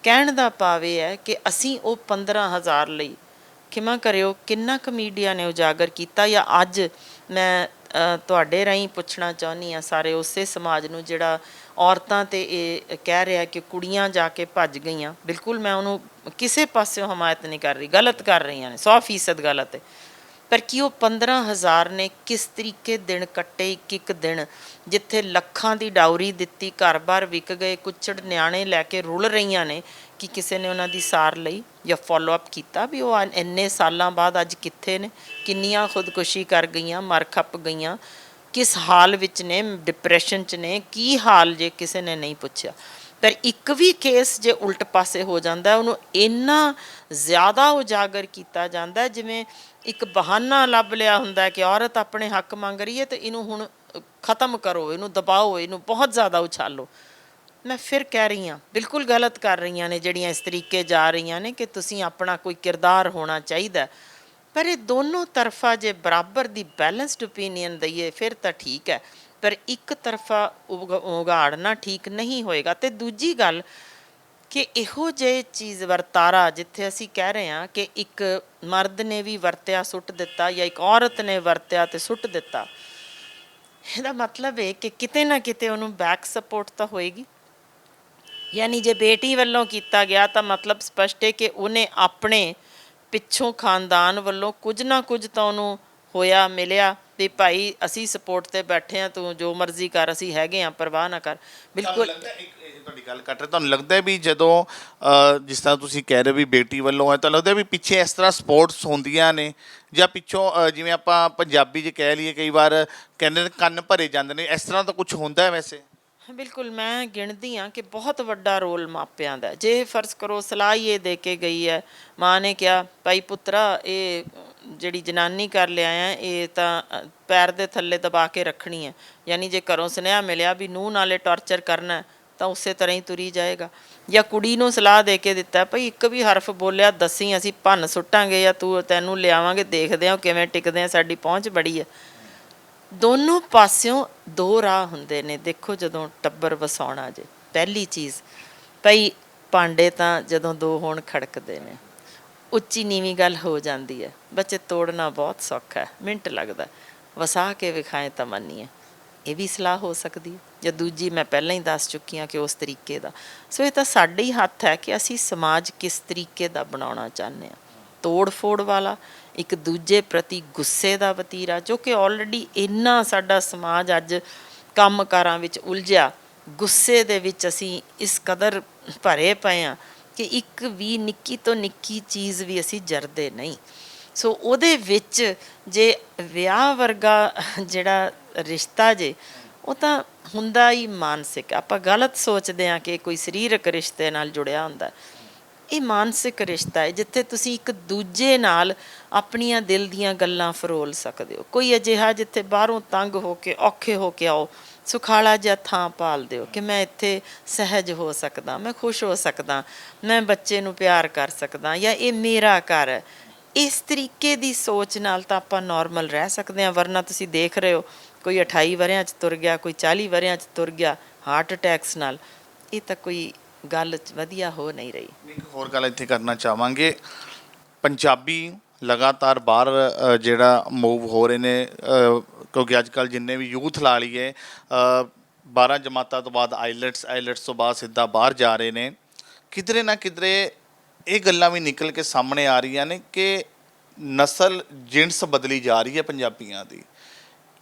ਕਹਿਣ ਦਾ ਭਾਵ ਇਹ ਹੈ ਕਿ ਅਸੀਂ ਉਹ 15,000 ਲਈ, ਖਿਮਾ ਕਰਿਓ, ਕਿੰਨਾ ਕੁ ਮੀਡੀਆ ਨੇ ਉਜਾਗਰ ਕੀਤਾ। ਜਾਂ ਅੱਜ ਮੈਂ ਤੁਹਾਡੇ ਰਾਹੀਂ ਪੁੱਛਣਾ ਚਾਹੁੰਦੀ ਹਾਂ ਸਾਰੇ ਉਸੇ ਸਮਾਜ ਨੂੰ ਜਿਹੜਾ ਔਰਤਾਂ 'ਤੇ ਇਹ ਕਹਿ ਰਿਹਾ ਕਿ ਕੁੜੀਆਂ ਜਾ ਕੇ ਭੱਜ ਗਈਆਂ, ਬਿਲਕੁਲ ਮੈਂ ਉਹਨੂੰ ਕਿਸੇ ਪਾਸਿਓਂ ਹਮਾਇਤ ਨਹੀਂ ਕਰ ਰਹੀ, ਗਲਤ ਕਰ ਰਹੀਆਂ ਨੇ, 100% ਗਲਤ ਹੈ। ਪਰ ਕੀ ਉਹ 15,000 ਨੇ ਕਿਸ ਤਰੀਕੇ ਦਿਨ ਕੱਟੇ, ਇੱਕ ਦਿਨ ਜਿੱਥੇ ਲੱਖਾਂ ਦੀ ਡਾਊਰੀ ਦਿੱਤੀ, ਘਰ-ਬਾਰ ਵਿਕ ਗਏ, ਕੁੱਚੜ ਨਿਆਣੇ ਲੈ ਕੇ ਰੁਲ ਰਹੀਆਂ ਨੇ, ਕਿ ਕਿਸੇ ਨੇ ਉਹਨਾਂ ਦੀ ਸਾਰ ਲਈ ਜਾਂ ਫੋਲੋਅਪ ਕੀਤਾ ਵੀ ਉਹ ਇੰਨੇ ਸਾਲਾਂ ਬਾਅਦ ਅੱਜ ਕਿੱਥੇ ਨੇ, ਕਿੰਨੀਆਂ ਖੁਦਕੁਸ਼ੀ ਕਰ ਗਈਆਂ, ਮਰ ਖੱਪ ਗਈਆਂ, ਕਿਸ ਹਾਲ ਵਿੱਚ ਨੇ, ਡਿਪਰੈਸ਼ਨ 'ਚ ਨੇ, ਕੀ ਹਾਲ ਜੇ ਕਿਸੇ ਨੇ ਨਹੀਂ ਪੁੱਛਿਆ। ਪਰ ਇੱਕ ਵੀ ਕੇਸ ਜੇ ਉਲਟ ਪਾਸੇ ਹੋ ਜਾਂਦਾ, ਉਹਨੂੰ ਇੰਨਾ ਜ਼ਿਆਦਾ ਉਜਾਗਰ ਕੀਤਾ ਜਾਂਦਾ ਜਿਵੇਂ ਇੱਕ ਬਹਾਨਾ ਲੱਭ ਲਿਆ ਹੁੰਦਾ ਕਿ ਔਰਤ ਆਪਣੇ ਹੱਕ ਮੰਗ ਰਹੀ ਹੈ, ਅਤੇ ਇਹਨੂੰ ਹੁਣ ਖ਼ਤਮ ਕਰੋ, ਇਹਨੂੰ ਦਬਾਓ, ਇਹਨੂੰ ਬਹੁਤ ਜ਼ਿਆਦਾ ਉਛਾਲੋ। ਮੈਂ ਫਿਰ ਕਹਿ ਰਹੀ ਹਾਂ, ਬਿਲਕੁਲ ਗਲਤ ਕਰ ਰਹੀਆਂ ਨੇ ਜਿਹੜੀਆਂ ਇਸ ਤਰੀਕੇ ਜਾ ਰਹੀਆਂ ਨੇ ਕਿ ਤੁਸੀਂ ਆਪਣਾ ਕੋਈ ਕਿਰਦਾਰ ਹੋਣਾ ਚਾਹੀਦਾ। ਪਰ ਇਹ ਦੋਨੋਂ ਤਰਫਾ ਜੇ ਬਰਾਬਰ ਦੀ ਬੈਲੈਂਸਡ ਓਪੀਨੀਅਨ ਦਈਏ ਫਿਰ ਤਾਂ ਠੀਕ ਹੈ। ਪਰ ਇੱਕ ਤਰਫਾ ਉਗਾੜਨਾ ਠੀਕ ਨਹੀਂ ਹੋਏਗਾ। ਤੇ ਦੂਜੀ ਗੱਲ ਕਿ ਇਹੋ ਜਿਹੇ ਚੀਜ਼ ਵਰਤਾਰਾ ਜਿੱਥੇ ਅਸੀਂ ਕਹਿ ਰਹੇ ਹਾਂ ਕਿ ਇੱਕ ਮਰਦ ਨੇ ਵੀ ਵਰਤਿਆ ਸੁੱਟ ਦਿੱਤਾ ਜਾਂ ਇੱਕ ਔਰਤ ਨੇ ਵਰਤਿਆ ਤੇ ਸੁੱਟ ਦਿੱਤਾ, ਇਹਦਾ ਮਤਲਬ ਹੈ ਕਿ ਕਿਤੇ ਨਾ ਕਿਤੇ ਉਹਨੂੰ ਬੈਕ ਸਪੋਰਟ ਤਾਂ ਹੋਏਗੀ। ਯਾਨੀ ਜੇ ਬੇਟੀ ਵੱਲੋਂ ਕੀਤਾ ਗਿਆ ਤਾਂ ਮਤਲਬ ਸਪਸ਼ਟ ਹੈ ਕਿ ਉਹਨੇ ਆਪਣੇ ਪਿੱਛੋਂ ਖਾਨਦਾਨ ਵੱਲੋਂ ਕੁਝ ਨਾ ਕੁਝ ਤਾਂ ਉਹਨੂੰ ਹੋਇਆ ਮਿਲਿਆ ਵੀ ਭਾਈ ਅਸੀਂ ਸਪੋਰਟ ਤੇ ਬੈਠੇ ਹਾਂ, ਤੂੰ ਜੋ ਮਰਜ਼ੀ ਕਰ, ਅਸੀਂ ਹੈਗੇ ਹਾਂ, ਪਰਵਾਹ ਨਾ ਕਰ। ਬਿਲਕੁਲ ਤੁਹਾਡੀ ਗੱਲ ਕੱਟ ਰਹੇ, ਤੁਹਾਨੂੰ ਲੱਗਦਾ ਵੀ ਜਦੋਂ ਜਿਸ ਤਰ੍ਹਾਂ ਤੁਸੀਂ ਕਹਿ ਰਹੇ ਵੀ ਬੇਟੀ ਵੱਲੋਂ ਹੈ, ਤਾਂ ਲੱਗਦਾ ਵੀ ਪਿੱਛੇ ਇਸ ਤਰ੍ਹਾਂ ਸਪੋਰਟਸ ਹੁੰਦੀਆਂ ਨੇ, ਜਾਂ ਪਿੱਛੋਂ ਜਿਵੇਂ ਆਪਾਂ ਪੰਜਾਬੀ 'ਚ ਕਹਿ ਲਈਏ ਕਈ ਵਾਰ ਕਹਿੰਦੇ ਨੇ ਕੰਨ ਭਰੇ ਜਾਂਦੇ ਨੇ, ਇਸ ਤਰ੍ਹਾਂ ਦਾ ਕੁਝ ਹੁੰਦਾ ਹੈ ਵੈਸੇ? ਬਿਲਕੁਲ, ਮੈਂ ਗਿਣਦੀ ਹਾਂ ਕਿ ਬਹੁਤ ਵੱਡਾ ਰੋਲ ਮਾਪਿਆਂ ਦਾ। ਜੇ ਫਰਜ਼ ਕਰੋ ਸਲਾਹ ਹੀ ਇਹ ਦੇ ਕੇ ਗਈ ਹੈ, ਮਾਂ ਨੇ ਕਿਹਾ ਭਾਈ ਪੁੱਤਰਾ ਇਹ ਜਿਹੜੀ ਜਨਾਨੀ ਕਰ ਲਿਆਇਆ ਇਹ ਤਾਂ ਪੈਰ ਦੇ ਥੱਲੇ ਦਬਾ ਕੇ ਰੱਖਣੀ ਹੈ, ਯਾਨੀ ਜੇ ਘਰੋਂ ਸੁਨੇਹਾ ਮਿਲਿਆ ਵੀ ਨੂੰਹ ਨਾਲੇ ਟਾਰਚਰ ਕਰਨਾ ਤਾਂ ਉਸੇ ਤਰ੍ਹਾਂ ਹੀ ਤੁਰੀ ਜਾਏਗਾ। ਜਾਂ ਕੁੜੀ ਨੂੰ ਸਲਾਹ ਦੇ ਕੇ ਦਿੱਤਾ ਭਈ ਇੱਕ ਵੀ ਹਰਫ ਬੋਲਿਆ ਦੱਸੀ, ਅਸੀਂ ਭੰਨ ਸੁੱਟਾਂਗੇ ਜਾਂ ਤੈਨੂੰ ਲਿਆਵਾਂਗੇ, ਦੇਖਦੇ ਹਾਂ ਕਿਵੇਂ ਟਿਕਦੇ ਹਾਂ, ਸਾਡੀ ਪਹੁੰਚ ਬੜੀ ਹੈ। ਦੋਨੋਂ ਪਾਸਿਓਂ ਦੋ ਰਾਹ ਹੁੰਦੇ ਨੇ। ਦੇਖੋ ਜਦੋਂ ਟੱਬਰ ਵਸਾਉਣਾ ਜੇ, ਪਹਿਲੀ ਚੀਜ਼ ਭਈ ਭਾਂਡੇ ਤਾਂ ਜਦੋਂ ਦੋ ਹੋਣ ਖੜਕਦੇ ਨੇ, ਉੱਚੀ ਨੀਵੀਂ ਗੱਲ ਹੋ ਜਾਂਦੀ ਹੈ। ਬੱਚੇ ਤੋੜਨਾ ਬਹੁਤ ਸੌਖਾ ਹੈ, ਮਿੰਟ ਲੱਗਦਾ, ਵਸਾ ਕੇ ਵਿਖਾਏ ਤਾਂ ਮੰਨੀਏ, ਇਹ ਵੀ ਸਲਾਹ ਹੋ ਸਕਦੀ ਹੈ। ਜਾਂ ਦੂਜੀ ਮੈਂ ਪਹਿਲਾਂ ਹੀ ਦੱਸ ਚੁੱਕੀ ਹਾਂ ਕਿ ਉਸ ਤਰੀਕੇ ਦਾ। ਸੋ ਇਹ ਤਾਂ ਸਾਡੇ ਹੀ ਹੱਥ ਹੈ ਕਿ ਅਸੀਂ ਸਮਾਜ ਕਿਸ ਤਰੀਕੇ ਦਾ ਬਣਾਉਣਾ ਚਾਹੁੰਦੇ ਹਾਂ। ਤੋੜ ਫੋੜ ਵਾਲਾ, ਇੱਕ ਦੂਜੇ ਪ੍ਰਤੀ ਗੁੱਸੇ ਦਾ ਵਤੀਰਾ, ਜੋ ਕਿ ਆਲਰੇਡੀ ਇੰਨਾ ਸਾਡਾ ਸਮਾਜ ਅੱਜ ਕੰਮਕਾਰਾਂ ਵਿੱਚ ਉਲਝਿਆ, ਗੁੱਸੇ ਦੇ ਵਿੱਚ ਅਸੀਂ ਇਸ ਕਦਰ ਭਰੇ ਪਏ ਹਾਂ ਕਿ ਇੱਕ ਵੀ ਨਿੱਕੀ ਤੋਂ ਨਿੱਕੀ ਚੀਜ਼ ਵੀ ਅਸੀਂ ਜਰਦੇ ਨਹੀਂ। ਸੋ ਉਹਦੇ ਵਿੱਚ ਜੇ ਵਿਆਹ ਵਰਗਾ ਜਿਹੜਾ ਰਿਸ਼ਤਾ ਜੇ, ਉਹ ਤਾਂ ਹੁੰਦਾ ਹੀ ਮਾਨਸਿਕ। ਆਪਾਂ ਗਲਤ ਸੋਚਦੇ ਹਾਂ ਕਿ ਕੋਈ ਸਰੀਰਕ ਰਿਸ਼ਤੇ ਨਾਲ ਜੁੜਿਆ ਹੁੰਦਾ। ਇਹ ਮਾਨਸਿਕ ਰਿਸ਼ਤਾ ਹੈ ਜਿੱਥੇ ਤੁਸੀਂ ਇੱਕ ਦੂਜੇ ਨਾਲ ਆਪਣੀਆਂ ਦਿਲ ਦੀਆਂ ਗੱਲਾਂ ਫਰੋਲ ਸਕਦੇ ਹੋ। ਕੋਈ ਅਜਿਹਾ ਜਿੱਥੇ ਬਾਹਰੋਂ ਤੰਗ ਹੋ ਕੇ ਔਖੇ ਹੋ ਕੇ ਆਓ, ਸੁਖਾਲਾ ਜਿਹਾ ਥਾਂ ਪਾਲ ਦਿਓ ਕਿ ਮੈਂ ਇੱਥੇ ਸਹਿਜ ਹੋ ਸਕਦਾ, ਮੈਂ ਖੁਸ਼ ਹੋ ਸਕਦਾ, ਮੈਂ ਬੱਚੇ ਨੂੰ ਪਿਆਰ ਕਰ ਸਕਦਾ, ਜਾਂ ਇਹ ਮੇਰਾ ਘਰ ਹੈ। ਇਸ ਤਰੀਕੇ ਦੀ ਸੋਚ ਨਾਲ ਤਾਂ ਆਪਾਂ ਨੋਰਮਲ ਰਹਿ ਸਕਦੇ ਹਾਂ। ਵਰਨਾ ਤੁਸੀਂ ਦੇਖ ਰਹੇ ਹੋ ਕੋਈ 28 ਵਰਿਆਂ 'ਚ ਤੁਰ ਗਿਆ, ਕੋਈ 40 ਵਰਿਆਂ 'ਚ ਤੁਰ ਗਿਆ ਹਾਰਟ ਅਟੈਕਸ ਨਾਲ। ਇਹ ਤਾਂ ਕੋਈ ਗੱਲ ਵਧੀਆ ਹੋ ਨਹੀਂ ਰਹੀ। ਇੱਕ ਹੋਰ ਗੱਲ ਇੱਥੇ ਕਰਨਾ ਚਾਹਾਂਗੇ, ਪੰਜਾਬੀ ਲਗਾਤਾਰ ਬਾਹਰ ਜਿਹੜਾ ਮੂਵ ਹੋ ਰਹੇ ਨੇ, ਕਿਉਂਕਿ ਅੱਜ ਕੱਲ੍ਹ ਜਿੰਨੇ ਵੀ ਯੂਥ ਲਾ ਲਈਏ 12 ਜਮਾਤਾਂ ਤੋਂ ਬਾਅਦ ਆਈਲੈਟਸ ਤੋਂ ਬਾਅਦ ਸਿੱਧਾ ਬਾਹਰ ਜਾ ਰਹੇ ਨੇ। ਕਿਧਰੇ ਨਾ ਕਿਧਰੇ ਇਹ ਗੱਲਾਂ ਵੀ ਨਿਕਲ ਕੇ ਸਾਹਮਣੇ ਆ ਰਹੀਆਂ ਨੇ ਕਿ ਨਸਲ ਜਿਣਸ ਬਦਲੀ ਜਾ ਰਹੀ ਹੈ ਪੰਜਾਬੀਆਂ ਦੀ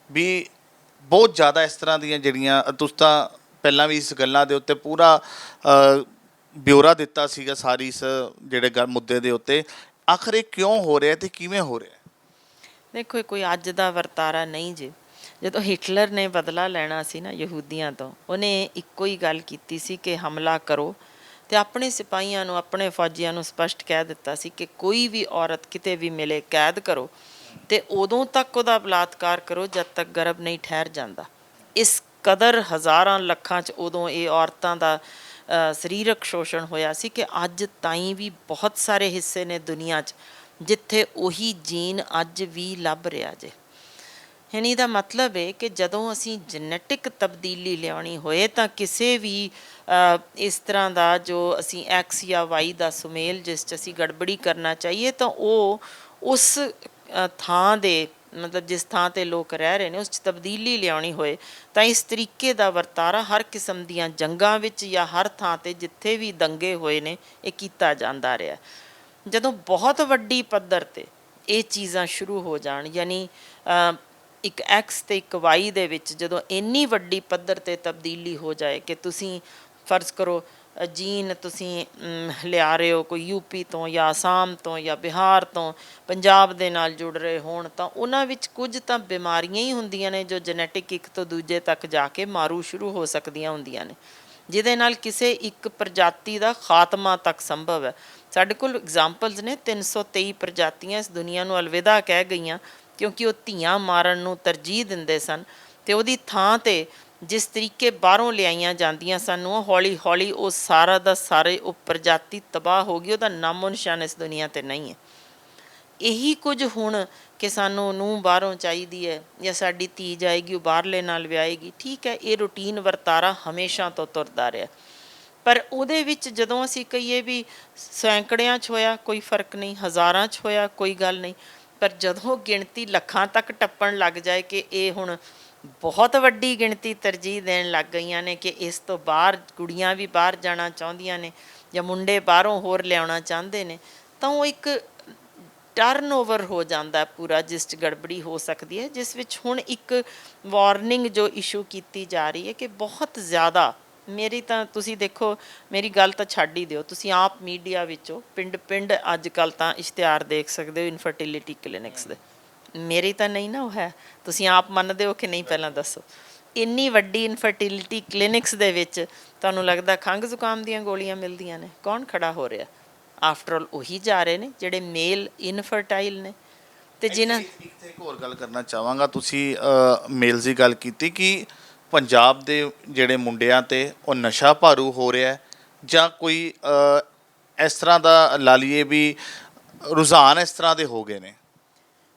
ਵੀ। ਬਹੁਤ ਜ਼ਿਆਦਾ ਇਸ ਤਰ੍ਹਾਂ ਦੀਆਂ ਜਿਹੜੀਆਂ ਤੁਸੀਂ ਤਾਂ ਪਹਿਲਾਂ ਵੀ ਇਸ ਗੱਲਾਂ ਦੇ ਉੱਤੇ ਪੂਰਾ ਬਿਊਰਾ ਦਿੱਤਾ ਸੀਗਾ ਸਾਰੀ ਇਸ ਜਿਹੜੇ ਮੁੱਦੇ ਦੇ ਉੱਤੇ। ਆਖਰ ਇਹ ਕਿਉਂ ਹੋ ਰਿਹਾ ਤੇ ਕਿਵੇਂ ਹੋ ਰਿਹਾ? ਦੇਖੋ ਇਹ ਕੋਈ ਅੱਜ ਦਾ ਵਰਤਾਰਾ ਨਹੀਂ ਜੇ। ਜਦੋਂ ਹਿਟਲਰ ਨੇ ਬਦਲਾ ਲੈਣਾ ਸੀ ਨਾ ਯਹੂਦੀਆਂ ਤੋਂ, ਉਹਨੇ ਇੱਕੋ ਹੀ ਗੱਲ ਕੀਤੀ ਸੀ ਕਿ ਹਮਲਾ ਕਰੋ, ਅਤੇ ਆਪਣੇ ਸਿਪਾਹੀਆਂ ਨੂੰ, ਆਪਣੇ ਫੌਜੀਆਂ ਨੂੰ ਸਪਸ਼ਟ ਕਹਿ ਦਿੱਤਾ ਸੀ ਕਿ ਕੋਈ ਵੀ ਔਰਤ ਕਿਤੇ ਵੀ ਮਿਲੇ ਕੈਦ ਕਰੋ, ਅਤੇ ਉਦੋਂ ਤੱਕ ਉਹਦਾ ਬਲਾਤਕਾਰ ਕਰੋ ਜਦ ਤੱਕ ਗਰਭ ਨਹੀਂ ਠਹਿਰ ਜਾਂਦਾ। ਇਸ ਕਦਰ ਹਜ਼ਾਰਾਂ ਲੱਖਾਂ 'ਚ ਉਦੋਂ ਇਹ ਔਰਤਾਂ ਦਾ ਸਰੀਰਕ ਸ਼ੋਸ਼ਣ ਹੋਇਆ ਸੀ ਕਿ ਅੱਜ ਤਾਈਂ ਵੀ ਬਹੁਤ ਸਾਰੇ ਹਿੱਸੇ ਨੇ ਦੁਨੀਆ 'ਚ ਜਿੱਥੇ ਉਹੀ ਜੀਨ ਅੱਜ ਵੀ ਲੱਭ ਰਿਹਾ ਜੇ। ਯਾਨੀ ਦਾ ਮਤਲਬ ਹੈ ਕਿ ਜਦੋਂ ਅਸੀਂ ਜੈਨੇਟਿਕ ਤਬਦੀਲੀ ਲਿਆਉਣੀ ਹੋਏ ਤਾਂ ਕਿਸੇ ਵੀ ਇਸ ਤਰ੍ਹਾਂ ਦਾ ਜੋ ਅਸੀਂ ਐਕਸ ਜਾਂ ਵਾਈ ਦਾ ਸੁਮੇਲ ਜਿਸ 'ਚ ਅਸੀਂ ਗੜਬੜੀ ਕਰਨਾ ਚਾਹੀਏ, ਤਾਂ ਉਹ ਉਸ ਥਾਂ ਦੇ ਮਤਲਬ ਜਿਸ ਥਾਂ 'ਤੇ ਲੋਕ ਰਹਿ ਰਹੇ ਨੇ ਉਸ 'ਚ ਤਬਦੀਲੀ ਲਿਆਉਣੀ ਹੋਏ ਤਾਂ ਇਸ ਤਰੀਕੇ ਦਾ ਵਰਤਾਰਾ ਹਰ ਕਿਸਮ ਦੀਆਂ ਜੰਗਾਂ ਵਿੱਚ ਜਾਂ ਹਰ ਥਾਂ 'ਤੇ ਜਿੱਥੇ ਵੀ ਦੰਗੇ ਹੋਏ ਨੇ ਇਹ ਕੀਤਾ ਜਾਂਦਾ ਰਿਹਾ। ਜਦੋਂ ਬਹੁਤ ਵੱਡੀ ਪੱਧਰ 'ਤੇ ਇਹ ਚੀਜ਼ਾਂ ਸ਼ੁਰੂ ਹੋ ਜਾਣ, ਯਾਨੀ ਇੱਕ ਐਕਸ ਅਤੇ ਇੱਕ ਵਾਈ ਦੇ ਵਿੱਚ ਜਦੋਂ ਇੰਨੀ ਵੱਡੀ ਪੱਧਰ 'ਤੇ ਤਬਦੀਲੀ ਹੋ ਜਾਏ ਕਿ ਤੁਸੀਂ ਫਰਜ਼ ਕਰੋ ਜੀਨ ਤੁਸੀਂ ਲਿਆ ਰਹੇ ਹੋ ਕੋਈ ਯੂਪੀ ਤੋਂ ਜਾਂ ਆਸਾਮ ਤੋਂ ਜਾਂ ਬਿਹਾਰ ਤੋਂ ਪੰਜਾਬ ਦੇ ਨਾਲ ਜੁੜ ਰਹੇ ਹੋਣ, ਤਾਂ ਉਹਨਾਂ ਵਿੱਚ ਕੁਝ ਤਾਂ ਬਿਮਾਰੀਆਂ ਹੀ ਹੁੰਦੀਆਂ ਨੇ ਜੋ ਜੈਨੇਟਿਕ ਇੱਕ ਤੋਂ ਦੂਜੇ ਤੱਕ ਜਾ ਕੇ ਮਾਰੂ ਸ਼ੁਰੂ ਹੋ ਸਕਦੀਆਂ ਹੁੰਦੀਆਂ ਨੇ, ਜਿਹਦੇ ਨਾਲ ਕਿਸੇ ਇੱਕ ਪ੍ਰਜਾਤੀ ਦਾ ਖਾਤਮਾ ਤੱਕ ਸੰਭਵ ਹੈ। ਸਾਡੇ ਕੋਲ ਐਗਜ਼ਾਮਪਲਸ ਨੇ, 323 ਪ੍ਰਜਾਤੀਆਂ ਇਸ ਦੁਨੀਆ ਨੂੰ ਅਲਵਿਦਾ ਕਹਿ ਗਈਆਂ ਕਿਉਂਕਿ ਉਹ ਧੀਆਂ ਮਾਰਨ ਨੂੰ ਤਰਜੀਹ ਦਿੰਦੇ ਸਨ, ਅਤੇ ਉਹਦੀ ਥਾਂ 'ਤੇ ਜਿਸ ਤਰੀਕੇ ਬਾਹਰੋਂ ਲਿਆਈਆਂ ਜਾਂਦੀਆਂ ਸਨ ਉਹ ਹੌਲੀ ਹੌਲੀ ਉਹ ਸਾਰਾ ਦਾ ਸਾਰੇ ਉਹ ਪ੍ਰਜਾਤੀ ਤਬਾਹ ਹੋ ਗਈ, ਉਹਦਾ ਨਾਮੋ ਨਿਸ਼ਾਨ ਇਸ ਦੁਨੀਆ 'ਤੇ ਨਹੀਂ ਹੈ। ਇਹੀ ਕੁਝ ਹੁਣ ਕਿ ਸਾਨੂੰ ਨੂੰ ਬਾਹਰੋਂ ਚਾਹੀਦੀ ਹੈ ਜਾਂ ਸਾਡੀ ਧੀ ਜਾਏਗੀ ਉਹ ਬਾਹਰਲੇ ਨਾਲ ਵਿਆਹੇਗੀ, ਠੀਕ ਹੈ, ਇਹ ਰੂਟੀਨ ਵਰਤਾਰਾ ਹਮੇਸ਼ਾ ਤੋਂ ਤੁਰਦਾ ਰਿਹਾ। ਪਰ ਉਹਦੇ ਵਿੱਚ ਜਦੋਂ ਅਸੀਂ ਕਹੀਏ ਵੀ ਸੈਂਕੜਿਆਂ 'ਚ ਹੋਇਆ ਕੋਈ ਫਰਕ ਨਹੀਂ, ਹਜ਼ਾਰਾਂ 'ਚ ਹੋਇਆ ਕੋਈ ਗੱਲ ਨਹੀਂ, ਪਰ ਜਦੋਂ ਗਿਣਤੀ ਲੱਖਾਂ ਤੱਕ ਟੱਪਣ ਲੱਗ ਜਾਏ ਕਿ ਇਹ ਹੁਣ ਬਹੁਤ ਵੱਡੀ ਗਿਣਤੀ ਤਰਜੀਹ ਦੇਣ ਲੱਗ ਗਈਆਂ ਨੇ ਕਿ ਇਸ ਤੋਂ ਬਾਹਰ ਕੁੜੀਆਂ ਵੀ ਬਾਹਰ ਜਾਣਾ ਚਾਹੁੰਦੀਆਂ ਨੇ ਜਾਂ ਮੁੰਡੇ ਬਾਹਰੋਂ ਹੋਰ ਲਿਆਉਣਾ ਚਾਹੁੰਦੇ ਨੇ, ਤਾਂ ਉਹ ਇੱਕ ਟਰਨਓਵਰ ਹੋ ਜਾਂਦਾ ਪੂਰਾ, ਜਿਸ 'ਚ ਗੜਬੜੀ ਹੋ ਸਕਦੀ ਹੈ, ਜਿਸ ਵਿੱਚ ਹੁਣ ਇੱਕ ਵਾਰਨਿੰਗ ਜੋ ਇਸ਼ੂ ਕੀਤੀ ਜਾ ਰਹੀ ਹੈ ਕਿ ਬਹੁਤ ਜ਼ਿਆਦਾ ਮੇਰੀ ਤਾਂ ਤੁਸੀਂ ਦੇਖੋ, ਮੇਰੀ ਗੱਲ ਤਾਂ ਛੱਡ ਹੀ ਦਿਓ, ਤੁਸੀਂ ਆਪ ਮੀਡੀਆ ਵਿੱਚੋਂ ਪਿੰਡ ਪਿੰਡ ਅੱਜ ਕੱਲ੍ਹ ਤਾਂ ਇਸ਼ਤਿਹਾਰ ਦੇਖ ਸਕਦੇ ਹੋ ਇਨਫਰਟੀਲਿਟੀ ਕਲੀਨਿਕਸ ਦੇ। ਮੇਰੀ ਤਾਂ ਨਹੀਂ ਨਾ ਉਹ ਹੈ, ਤੁਸੀਂ ਆਪ ਮੰਨਦੇ ਹੋ ਕਿ ਨਹੀਂ ਪਹਿਲਾਂ ਦੱਸੋ। ਇੰਨੀ ਵੱਡੀ ਇਨਫਰਟੀਲਿਟੀ ਕਲੀਨਿਕਸ ਦੇ ਵਿੱਚ ਤੁਹਾਨੂੰ ਲੱਗਦਾ ਖੰਘ ਜ਼ੁਕਾਮ ਦੀਆਂ ਗੋਲੀਆਂ ਮਿਲਦੀਆਂ ਨੇ? ਕੌਣ ਖੜਾ ਹੋ ਰਿਹਾ? ਆਫਟਰ ਆਲ ਉਹੀ ਜਾ ਰਹੇ ਨੇ ਜਿਹੜੇ ਮੇਲ ਇਨਫਰਟਾਈਲ ਨੇ। ਤੇ ਜਿਨ੍ਹਾਂ ਇੱਕ ਹੋਰ ਗੱਲ ਕਰਨਾ ਚਾਹਾਂਗਾ, ਤੁਸੀਂ ਮੇਲਸ ਦੀ ਗੱਲ ਕੀਤੀ ਕਿ ਪੰਜਾਬ ਦੇ ਜਿਹੜੇ ਮੁੰਡਿਆਂ ਤੇ ਉਹ ਨਸ਼ਾ ਭਾਰੂ ਹੋ ਰਿਹਾ ਜਾਂ ਕੋਈ ਇਸ ਤਰ੍ਹਾਂ ਦਾ ਲਾ ਲਈਏ ਵੀ ਰੁਝਾਨ ਇਸ ਤਰ੍ਹਾਂ ਦੇ ਹੋ ਗਏ ਨੇ?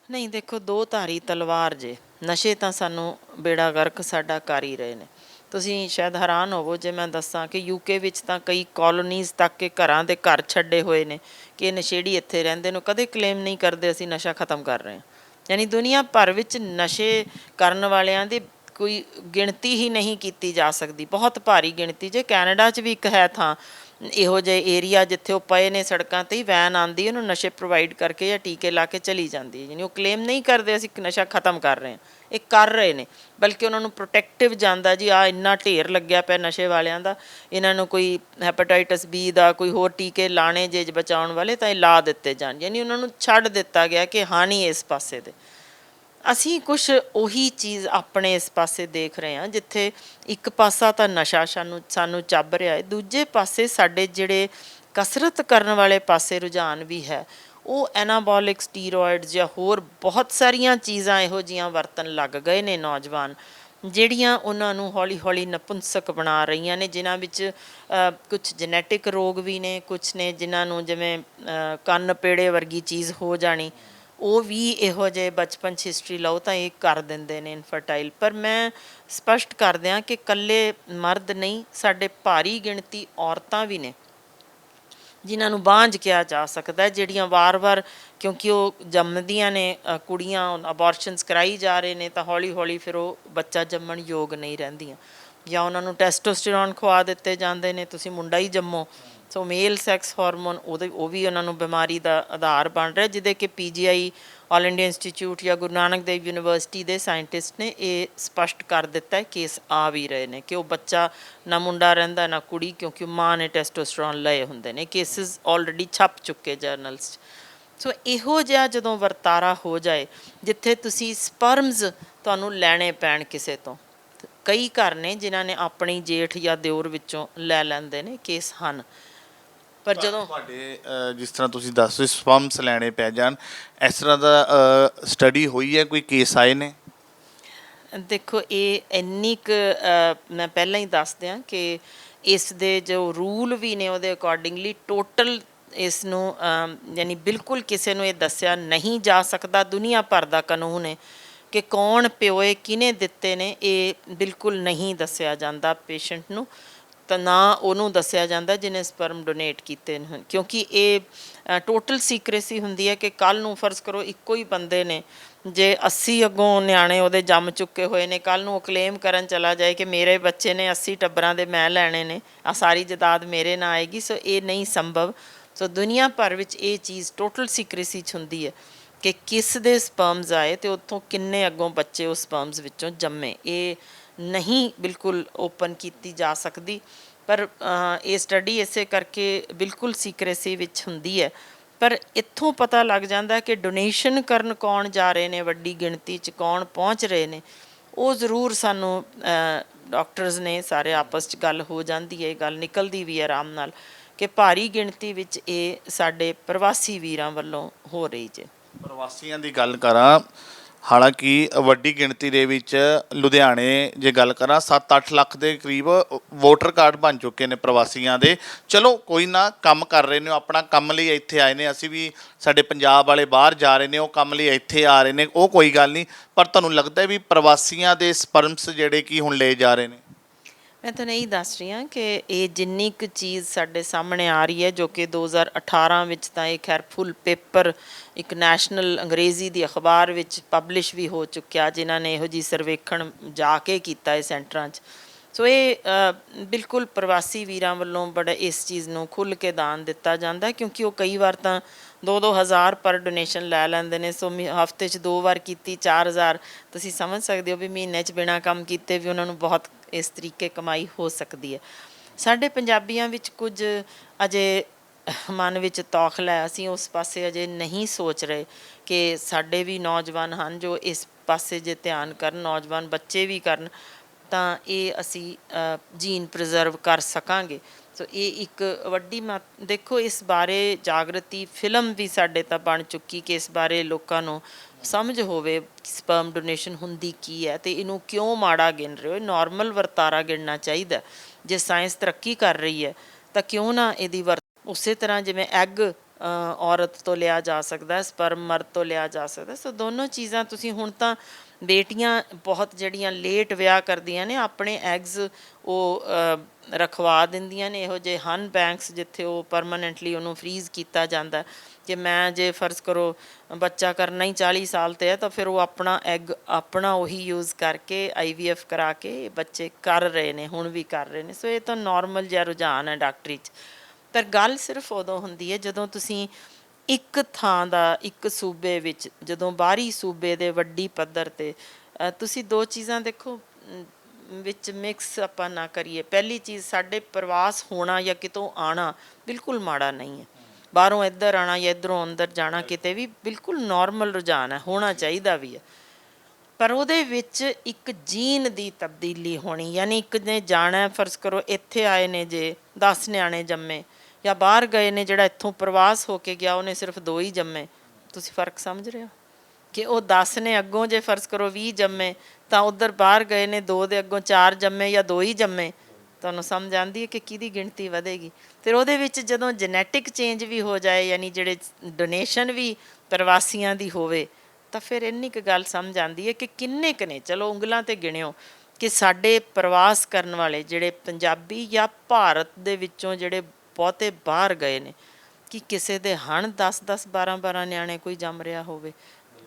ਨਹੀਂ, ਦੇਖੋ ਦੋ ਧਾਰੀ ਤਲਵਾਰ ਜੇ, ਨਸ਼ੇ ਤਾਂ ਸਾਨੂੰ ਬੇੜਾ ਗਰਕ ਸਾਡਾ ਕਰ ਹੀ ਰਹੇ ਨੇ। ਤੁਸੀਂ ਸ਼ਾਇਦ ਹੈਰਾਨ ਹੋਵੋ ਜੇ ਮੈਂ ਦੱਸਾਂ ਕਿ ਯੂਕੇ ਵਿੱਚ ਤਾਂ ਕਈ ਕਾਲੋਨੀਜ਼ ਤੱਕ ਕੇ ਘਰਾਂ ਦੇ ਘਰ ਛੱਡੇ ਹੋਏ ਨੇ ਕਿ ਨਸ਼ੇੜੀ ਇੱਥੇ ਰਹਿੰਦੇ ਨੂੰ ਕਦੇ ਕਲੇਮ ਨਹੀਂ ਕਰਦੇ ਅਸੀਂ ਨਸ਼ਾ ਖਤਮ ਕਰ ਰਹੇ ਹਾਂ। ਯਾਨੀ ਦੁਨੀਆ ਭਰ ਵਿੱਚ ਨਸ਼ੇ ਕਰਨ ਵਾਲਿਆਂ ਦੀ ਕੋਈ ਗਿਣਤੀ ਹੀ ਨਹੀਂ ਕੀਤੀ ਜਾ ਸਕਦੀ, ਬਹੁਤ ਭਾਰੀ ਗਿਣਤੀ ਜੇ। ਕੈਨੇਡਾ 'ਚ ਵੀ ਇੱਕ ਹੈ ਥਾਂ ਇਹੋ ਜਿਹੇ ਏਰੀਆ ਜਿੱਥੇ ਉਹ ਪਏ ਨੇ ਸੜਕਾਂ 'ਤੇ ਹੀ, ਵੈਨ ਆਉਂਦੀ ਉਹਨੂੰ ਨਸ਼ੇ ਪ੍ਰੋਵਾਈਡ ਕਰਕੇ ਜਾਂ ਟੀਕੇ ਲਾ ਕੇ ਚਲੀ ਜਾਂਦੀ ਹੈ। ਯਾਨੀ ਉਹ ਕਲੇਮ ਨਹੀਂ ਕਰਦੇ ਅਸੀਂ ਨਸ਼ਾ ਖਤਮ ਕਰ ਰਹੇ ਹਾਂ, ਇਹ ਕਰ ਰਹੇ ਨੇ, ਬਲਕਿ ਉਹਨਾਂ ਨੂੰ ਪ੍ਰੋਟੈਕਟਿਵ ਜਾਂਦਾ ਜੀ ਆ ਇੰਨਾ ਢੇਰ ਲੱਗਿਆ ਪਿਆ ਨਸ਼ੇ ਵਾਲਿਆਂ ਦਾ, ਇਹਨਾਂ ਨੂੰ ਕੋਈ ਹੈਪੇਟਾਈਟਸ ਬੀ ਦਾ ਕੋਈ ਹੋਰ ਟੀਕੇ ਲਾਣੇ ਜੇ ਬਚਾਉਣ ਵਾਲੇ ਤਾਂ ਇਹ ਲਾ ਦਿੱਤੇ ਜਾਣ। ਯਾਨੀ ਉਹਨਾਂ ਨੂੰ ਛੱਡ ਦਿੱਤਾ ਗਿਆ ਕਿ ਹਾਂ ਨਹੀਂ ਇਸ ਪਾਸੇ ਦੇ। ਅਸੀਂ ਕੁਛ ਉਹੀ ਚੀਜ਼ ਆਪਣੇ ਇਸ ਪਾਸੇ ਦੇਖ ਰਹੇ ਹਾਂ ਜਿੱਥੇ ਇੱਕ ਪਾਸਾ ਤਾਂ ਨਸ਼ਾ ਸਾਨੂੰ ਚੱਬ ਰਿਹਾ ਹੈ, ਦੂਜੇ ਪਾਸੇ ਸਾਡੇ ਜਿਹੜੇ ਕਸਰਤ ਕਰਨ ਵਾਲੇ ਪਾਸੇ ਰੁਝਾਨ ਵੀ ਹੈ, ਉਹ ਐਨਾਬੋਲਿਕ ਸਟੀਰੋਇਡਸ ਜਾਂ ਹੋਰ ਬਹੁਤ ਸਾਰੀਆਂ ਚੀਜ਼ਾਂ ਇਹੋ ਜਿਹੀਆਂ ਵਰਤਣ ਲੱਗ ਗਏ ਨੇ ਨੌਜਵਾਨ, ਜਿਹੜੀਆਂ ਉਹਨਾਂ ਨੂੰ ਹੌਲੀ ਹੌਲੀ ਨਪੁੰਸਕ ਬਣਾ ਰਹੀਆਂ ਨੇ, ਜਿਨ੍ਹਾਂ ਵਿੱਚ ਕੁਛ ਜੈਨੇਟਿਕ ਰੋਗ ਵੀ ਨੇ, ਕੁਛ ਨੇ ਜਿਨ੍ਹਾਂ ਨੂੰ ਜਿਵੇਂ ਕੰਨ ਪੇੜੇ ਵਰਗੀ ਚੀਜ਼ ਹੋ ਜਾਣੀ, ਉਹ ਵੀ ਇਹੋ ਜਿਹੇ ਬਚਪਨ 'ਚ ਹਿਸਟਰੀ ਲਓ ਤਾਂ ਇਹ ਕਰ ਦਿੰਦੇ ਨੇ ਇਨਫਰਟਾਈਲ। ਪਰ ਮੈਂ ਸਪਸ਼ਟ ਕਰ ਦਿਆਂ ਕਿ ਇਕੱਲੇ ਮਰਦ ਨਹੀਂ, ਸਾਡੇ ਭਾਰੀ ਗਿਣਤੀ ਔਰਤਾਂ ਵੀ ਨੇ ਜਿਨ੍ਹਾਂ ਨੂੰ ਬਾਂਝ ਕਿਹਾ ਜਾ ਸਕਦਾ, ਜਿਹੜੀਆਂ ਵਾਰ-ਵਾਰ ਕਿਉਂਕਿ ਉਹ ਜੰਮਦੀਆਂ ਨੇ ਕੁੜੀਆਂ, ਅਬੋਰਸ਼ਨਸ ਕਰਾਈ ਜਾ ਰਹੇ ਨੇ ਤਾਂ ਹੌਲੀ ਹੌਲੀ ਫਿਰ ਉਹ ਬੱਚਾ ਜੰਮਣ ਯੋਗ ਨਹੀਂ ਰਹਿੰਦੀਆਂ, ਜਾਂ ਉਹਨਾਂ ਨੂੰ ਟੈਸਟੋਸਟੇਰੋਨ ਖਵਾ ਦਿੱਤੇ ਜਾਂਦੇ ਨੇ ਤੁਸੀਂ ਮੁੰਡਾ ਹੀ ਜੰਮੋ। ਸੋ ਮੇਲ ਸੈਕਸ ਹਾਰਮੋਨ ਉਹ ਵੀ ਉਹਨਾਂ ਨੂੰ ਬਿਮਾਰੀ ਦਾ ਆਧਾਰ ਬਣ ਰਿਹਾ, ਜਿਹਦੇ ਕਿ PGI ਆਲ ਇੰਡੀਆ ਇੰਸਟੀਚਿਊਟ ਜਾਂ ਗੁਰੂ ਨਾਨਕ ਦੇਵ ਯੂਨੀਵਰਸਿਟੀ ਦੇ ਸਾਇੰਟਿਸਟ ਨੇ ਇਹ ਸਪਸ਼ਟ ਕਰ ਦਿੱਤਾ ਹੈ, ਕੇਸ ਆ ਵੀ ਰਹੇ ਨੇ ਕਿ ਉਹ ਬੱਚਾ ਨਾ ਮੁੰਡਾ ਰਹਿੰਦਾ ਨਾ ਕੁੜੀ, ਕਿਉਂਕਿ ਮਾਂ ਨੇ ਟੈਸਟੋਸਟੇਰੋਨ ਲਏ ਹੁੰਦੇ ਨੇ। ਕੇਸਿਸ ਆਲਰੇਡੀ ਛਪ ਚੁੱਕੇ ਜਰਨਲਸ 'ਚ। ਸੋ ਇਹੋ ਜਿਹਾ ਜਦੋਂ ਵਰਤਾਰਾ ਹੋ ਜਾਏ ਜਿੱਥੇ ਤੁਸੀਂ ਸਪਰਮਸ ਤੁਹਾਨੂੰ ਲੈਣੇ ਪੈਣ ਕਿਸੇ ਤੋਂ, ਕਈ ਘਰ ਨੇ ਜਿਨ੍ਹਾਂ ਨੇ ਆਪਣੀ ਜੇਠ ਜਾਂ ਦਿਓਰ ਵਿੱਚੋਂ ਲੈ ਲੈਂਦੇ ਨੇ, ਕੇਸ ਹਨ। ਪਰ ਜਦੋਂ ਤੁਹਾਡੇ ਜਿਸ ਤਰ੍ਹਾਂ ਤੁਸੀਂ ਦੱਸ ਰਹੇ ਸਪਰਮਸ ਲੈਣੇ ਪੈ ਜਾਣ, ਇਸ ਤਰ੍ਹਾਂ ਦਾ ਸਟੱਡੀ ਹੋਈ ਹੈ, ਕੋਈ ਕੇਸ ਆਏ ਨੇ? ਦੇਖੋ ਇਹ ਇੰਨੀ ਕੁ ਮੈਂ ਪਹਿਲਾਂ ਹੀ ਦੱਸ ਦਿਆਂ ਕਿ ਇਸ ਦੇ ਜੋ ਰੂਲ ਵੀ ਨੇ ਉਹਦੇ ਅਕੋਰਡਿੰਗਲੀ ਟੋਟਲ ਇਸ ਨੂੰ ਯਾਨੀ ਬਿਲਕੁਲ ਕਿਸੇ ਨੂੰ ਇਹ ਦੱਸਿਆ ਨਹੀਂ ਜਾ ਸਕਦਾ। ਦੁਨੀਆ ਭਰ ਦਾ ਕਾਨੂੰਨ ਹੈ ਕਿ ਕੌਣ ਪਿਓਏ ਕਿਹਨੇ ਦਿੱਤੇ ਨੇ, ਇਹ ਬਿਲਕੁਲ ਨਹੀਂ ਦੱਸਿਆ ਜਾਂਦਾ ਪੇਸ਼ੈਂਟ ਨੂੰ, ਤਾਂ ਨਾ ਉਹਨੂੰ ਦੱਸਿਆ ਜਾਂਦਾ ਜਿਹਨੇ ਸਪਰਮ ਡੋਨੇਟ ਕੀਤੇ ਨੇ, ਕਿਉਂਕਿ ਇਹ ਟੋਟਲ ਸੀਕ੍ਰੇਸੀ ਹੁੰਦੀ ਹੈ ਕਿ ਕੱਲ੍ਹ ਨੂੰ ਫਰਜ਼ ਕਰੋ ਇੱਕੋ ਹੀ ਬੰਦੇ ਨੇ ਜੇ 80 ਅੱਗੋਂ ਨਿਆਣੇ ਉਹਦੇ ਜੰਮ ਚੁੱਕੇ ਹੋਏ ਨੇ, ਕੱਲ੍ਹ ਨੂੰ ਉਹ ਕਲੇਮ ਕਰਨ ਚਲਾ ਜਾਏ ਕਿ ਮੇਰੇ ਬੱਚੇ ਨੇ 80 ਟੱਬਰਾਂ ਦੇ ਮੈਂ ਲੈਣੇ ਨੇ, ਆ ਸਾਰੀ ਜਾਇਦਾਦ ਮੇਰੇ ਨਾਲ ਆਏਗੀ। ਸੋ ਇਹ ਨਹੀਂ ਸੰਭਵ। ਸੋ ਦੁਨੀਆ ਭਰ ਵਿੱਚ ਇਹ ਚੀਜ਼ ਟੋਟਲ ਸੀਕ੍ਰੇਸੀ 'ਚ ਹੁੰਦੀ ਹੈ ਕਿ ਕਿਸ ਦੇ ਸਪਰਮਸ ਆਏ ਅਤੇ ਉੱਥੋਂ ਕਿੰਨੇ ਅੱਗੋਂ ਬੱਚੇ ਉਸ ਸਪਰਮਸ ਵਿੱਚੋਂ ਜੰਮੇ, ਇਹ ਨਹੀਂ ਬਿਲਕੁਲ ਓਪਨ ਕੀਤੀ ਜਾ ਸਕਦੀ। ਪਰ ਇਹ ਸਟੱਡੀ ਇਸੇ ਕਰਕੇ ਬਿਲਕੁਲ ਸੀਕ੍ਰੇਸੀ ਵਿੱਚ ਹੁੰਦੀ ਹੈ। ਪਰ ਇੱਥੋਂ ਪਤਾ ਲੱਗ ਜਾਂਦਾ ਕਿ ਡੋਨੇਸ਼ਨ ਕਰਨ ਕੌਣ ਜਾ ਰਹੇ ਨੇ, ਵੱਡੀ ਗਿਣਤੀ 'ਚ ਕੌਣ ਪਹੁੰਚ ਰਹੇ ਨੇ, ਉਹ ਜ਼ਰੂਰ ਸਾਨੂੰ ਡਾਕਟਰਸ ਨੇ ਸਾਰੇ ਆਪਸ 'ਚ ਗੱਲ ਹੋ ਜਾਂਦੀ ਹੈ, ਗੱਲ ਨਿਕਲਦੀ ਵੀ ਹੈ ਆਰਾਮ ਨਾਲ ਕਿ ਭਾਰੀ ਗਿਣਤੀ ਵਿੱਚ ਇਹ ਸਾਡੇ ਪ੍ਰਵਾਸੀ ਵੀਰਾਂ ਵੱਲੋਂ ਹੋ ਰਹੀ ਜੇ। ਪ੍ਰਵਾਸੀਆਂ ਦੀ ਗੱਲ ਕਰਾਂ, ਹਾਲਾਂਕਿ ਵੱਡੀ ਗਿਣਤੀ ਦੇ ਵਿੱਚ ਲੁਧਿਆਣੇ ਜੇ ਗੱਲ ਕਰਾਂ 7-8 ਲੱਖ ਦੇ ਕਰੀਬ ਵੋਟਰ ਕਾਰਡ ਬਣ ਚੁੱਕੇ ਨੇ ਪ੍ਰਵਾਸੀਆਂ ਦੇ। ਚਲੋ ਕੋਈ ਨਾ, ਕੰਮ ਕਰ ਰਹੇ ਨੇ, ਉਹ ਆਪਣਾ ਕੰਮ ਲਈ ਇੱਥੇ ਆਏ ਨੇ। ਅਸੀਂ ਵੀ, ਸਾਡੇ ਪੰਜਾਬ ਵਾਲੇ ਬਾਹਰ ਜਾ ਰਹੇ ਨੇ, ਉਹ ਕੰਮ ਲਈ ਇੱਥੇ ਆ ਰਹੇ ਨੇ, ਉਹ ਕੋਈ ਗੱਲ ਨਹੀਂ। ਪਰ ਤੁਹਾਨੂੰ ਲੱਗਦਾ ਵੀ ਪ੍ਰਵਾਸੀਆਂ ਦੇ ਸਪਰਮਸ ਜਿਹੜੇ ਕਿ ਹੁਣ ਲਏ ਜਾ ਰਹੇ ਨੇ? ਮੈਂ ਤੁਹਾਨੂੰ ਇਹੀ ਦੱਸ ਰਹੀ ਹਾਂ ਕਿ ਇਹ ਜਿੰਨੀ ਕੁ ਚੀਜ਼ ਸਾਡੇ ਸਾਹਮਣੇ ਆ ਰਹੀ ਹੈ, ਜੋ ਕਿ 2018 ਵਿੱਚ ਤਾਂ ਇਹ ਖੈਰ ਫੁੱਲ ਪੇਪਰ ਇੱਕ ਨੈਸ਼ਨਲ ਅੰਗਰੇਜ਼ੀ ਦੀ ਅਖਬਾਰ ਵਿੱਚ ਪਬਲਿਸ਼ ਵੀ ਹੋ ਚੁੱਕਿਆ, ਜਿਨ੍ਹਾਂ ਨੇ ਇਹੋ ਜਿਹੀ ਸਰਵੇਖਣ ਜਾ ਕੇ ਕੀਤਾ ਇਹ ਸੈਂਟਰਾਂ 'ਚ। ਸੋ ਇਹ ਬਿਲਕੁਲ ਪ੍ਰਵਾਸੀ ਵੀਰਾਂ ਵੱਲੋਂ ਬੜਾ ਇਸ ਚੀਜ਼ ਨੂੰ ਖੁੱਲ੍ਹ ਕੇ ਦਾਨ ਦਿੱਤਾ ਜਾਂਦਾ, ਕਿਉਂਕਿ ਉਹ ਕਈ ਵਾਰ ਤਾਂ 2-2 ਹਜ਼ਾਰ ਪਰ ਡੋਨੇਸ਼ਨ ਲੈ ਲੈਂਦੇ ਨੇ। ਸੋ ਹਫਤੇ 'ਚ 2 ਵਾਰ ਕੀਤੀ 4,000, ਤੁਸੀਂ ਸਮਝ ਸਕਦੇ ਹੋ ਵੀ ਮਹੀਨੇ 'ਚ ਬਿਨਾਂ ਕੰਮ ਕੀਤੇ ਵੀ ਉਹਨਾਂ ਨੂੰ ਬਹੁਤ ਇਸ ਤਰੀਕੇ ਕਮਾਈ ਹੋ ਸਕਦੀ ਹੈ। ਸਾਡੇ ਪੰਜਾਬੀਆਂ ਵਿੱਚ ਕੁਝ ਅਜੇ ਮਨ ਵਿੱਚ ਤੌਖਲਾ ਹੈ, ਅਸੀਂ ਉਸ ਪਾਸੇ ਅਜੇ ਨਹੀਂ ਸੋਚ ਰਹੇ ਕਿ ਸਾਡੇ ਵੀ ਨੌਜਵਾਨ ਹਨ ਜੋ ਇਸ ਪਾਸੇ ਜੇ ਧਿਆਨ ਕਰਨ, ਨੌਜਵਾਨ ਬੱਚੇ ਵੀ ਕਰਨ, ਤਾਂ ਇਹ ਅਸੀਂ ਜੀਨ ਪ੍ਰੀਜ਼ਰਵ ਕਰ ਸਕਾਂਗੇ। ਸੋ ਇਹ ਇੱਕ ਵੱਡੀ ਦੇਖੋ, ਇਸ ਬਾਰੇ ਜਾਗਰਤੀ ਫਿਲਮ ਵੀ ਸਾਡੇ ਤਾਂ ਬਣ ਚੁੱਕੀ ਕਿ ਇਸ ਬਾਰੇ ਲੋਕਾਂ ਨੂੰ ਸਮਝ ਹੋਵੇ ਸਪਰਮ ਡੋਨੇਸ਼ਨ ਹੁੰਦੀ ਕੀ ਹੈ ਅਤੇ ਇਹਨੂੰ ਕਿਉਂ ਮਾੜਾ ਗਿਣ ਰਹੇ ਹੋ। ਨੋਰਮਲ ਵਰਤਾਰਾ ਗਿਣਨਾ ਚਾਹੀਦਾ। ਜੇ ਸਾਇੰਸ ਤਰੱਕੀ ਕਰ ਰਹੀ ਹੈ ਤਾਂ ਕਿਉਂ ਨਾ ਇਹਦੀ ਉਸੇ ਤਰ੍ਹਾਂ ਜਿਵੇਂ ਐਗ ਔਰਤ ਤੋਂ ਲਿਆ ਜਾ ਸਕਦਾ, ਸਪਰਮ ਮਰਦ ਤੋਂ ਲਿਆ ਜਾ ਸਕਦਾ। ਸੋ ਦੋਨੋਂ ਚੀਜ਼ਾਂ ਤੁਸੀਂ ਹੁਣ ਤਾਂ ਬੇਟੀਆਂ ਬਹੁਤ ਜਿਹੜੀਆਂ ਲੇਟ ਵਿਆਹ ਕਰਦੀਆਂ ਨੇ, ਆਪਣੇ ਐਗਜ਼ ਉਹ ਰਖਵਾ ਦਿੰਦੀਆਂ ਨੇ। ਇਹੋ ਜਿਹੇ ਹਨ ਬੈਂਕਸ ਜਿੱਥੇ ਉਹ ਪਰਮਾਨੈਂਟਲੀ ਉਹਨੂੰ ਫਰੀਜ਼ ਕੀਤਾ ਜਾਂਦਾ ਕਿ ਮੈਂ ਜੇ ਫਰਜ਼ ਕਰੋ ਬੱਚਾ ਕਰਨਾ ਹੀ 40 ਸਾਲ 'ਤੇ ਹੈ ਤਾਂ ਫਿਰ ਉਹ ਆਪਣਾ ਐਗ ਆਪਣਾ ਉਹੀ ਯੂਜ਼ ਕਰਕੇ IVF ਕਰਾ ਕੇ ਬੱਚੇ ਕਰ ਰਹੇ ਨੇ, ਹੁਣ ਵੀ ਕਰ ਰਹੇ ਨੇ। ਸੋ ਇਹ ਤਾਂ ਨੋਰਮਲ ਜਿਹਾ ਰੁਝਾਨ ਹੈ ਡਾਕਟਰੀ 'ਚ। ਪਰ ਗੱਲ ਸਿਰਫ ਉਦੋਂ ਹੁੰਦੀ ਹੈ ਜਦੋਂ ਤੁਸੀਂ ਇੱਕ ਥਾਂ ਦਾ, ਇੱਕ ਸੂਬੇ ਵਿੱਚ, ਜਦੋਂ ਬਾਹਰੀ ਸੂਬੇ ਦੇ ਵੱਡੀ ਪੱਧਰ 'ਤੇ ਤੁਸੀਂ ਦੋ ਚੀਜ਼ਾਂ ਦੇਖੋ ਵਿੱਚ ਮਿਕਸ ਆਪਾਂ ਨਾ ਕਰੀਏ। ਪਹਿਲੀ ਚੀਜ਼, ਸਾਡੇ ਪ੍ਰਵਾਸ ਹੋਣਾ ਜਾਂ ਕਿਤੋਂ ਆਉਣਾ ਬਿਲਕੁਲ ਮਾੜਾ ਨਹੀਂ ਹੈ। ਬਾਹਰੋਂ ਇੱਧਰ ਆਉਣਾ ਜਾਂ ਇੱਧਰੋਂ ਅੰਦਰ ਜਾਣਾ ਕਿਤੇ ਵੀ ਬਿਲਕੁਲ ਨੋਰਮਲ ਰੁਝਾਨ ਹੈ, ਹੋਣਾ ਚਾਹੀਦਾ ਵੀ ਹੈ। ਪਰ ਉਹਦੇ ਵਿੱਚ ਇੱਕ ਜੀਨ ਦੀ ਤਬਦੀਲੀ ਹੋਣੀ, ਯਾਨੀ ਇੱਕ ਨੇ ਜਾਣਾ, ਫਰਜ਼ ਕਰੋ ਇੱਥੇ ਆਏ ਨੇ ਜੇ 10 ਨਿਆਣੇ ਜੰਮੇ, ਜਾਂ ਬਾਹਰ ਗਏ ਨੇ ਜਿਹੜਾ ਇੱਥੋਂ ਪ੍ਰਵਾਸ ਹੋ ਕੇ ਗਿਆ ਉਹਨੇ ਸਿਰਫ 2 ਹੀ ਜੰਮੇ। ਤੁਸੀਂ ਫ਼ਰਕ ਸਮਝ ਰਹੇ ਹੋ ਕਿ ਉਹ 10 ਨੇ ਅੱਗੋਂ ਜੇ ਫਰਜ਼ ਕਰੋ 20 ਜੰਮੇ, ਤਾਂ ਉੱਧਰ ਬਾਹਰ ਗਏ ਨੇ 2 ਦੇ ਅੱਗੋਂ 4 ਜੰਮੇ ਜਾਂ 2 ਹੀ ਜੰਮੇ। ਤੁਹਾਨੂੰ ਸਮਝ ਆਉਂਦੀ ਹੈ ਕਿ ਕਿਹਦੀ ਗਿਣਤੀ ਵਧੇਗੀ। ਫਿਰ ਉਹਦੇ ਵਿੱਚ ਜਦੋਂ ਜੈਨੇਟਿਕ ਚੇਂਜ ਵੀ ਹੋ ਜਾਏ, ਯਾਨੀ ਜਿਹੜੇ ਡੋਨੇਸ਼ਨ ਵੀ ਪ੍ਰਵਾਸੀਆਂ ਦੀ ਹੋਵੇ, ਤਾਂ ਫਿਰ ਇੰਨੀ ਕੁ ਗੱਲ ਸਮਝ ਆਉਂਦੀ ਹੈ ਕਿ ਕਿੰਨੇ ਕੁ ਨੇ, ਚਲੋ ਉਂਗਲਾਂ 'ਤੇ ਗਿਣਿਓ ਕਿ ਸਾਡੇ ਪ੍ਰਵਾਸ ਕਰਨ ਵਾਲੇ ਜਿਹੜੇ ਪੰਜਾਬੀ ਜਾਂ ਭਾਰਤ ਦੇ ਵਿੱਚੋਂ ਜਿਹੜੇ ਬਹੁਤੇ ਬਾਹਰ ਗਏ ਨੇ, ਕਿ ਕਿਸੇ ਦੇ ਹਣ 10-10 12-12 ਨਿਆਣੇ ਕੋਈ ਜੰਮ ਰਿਹਾ ਹੋਵੇ।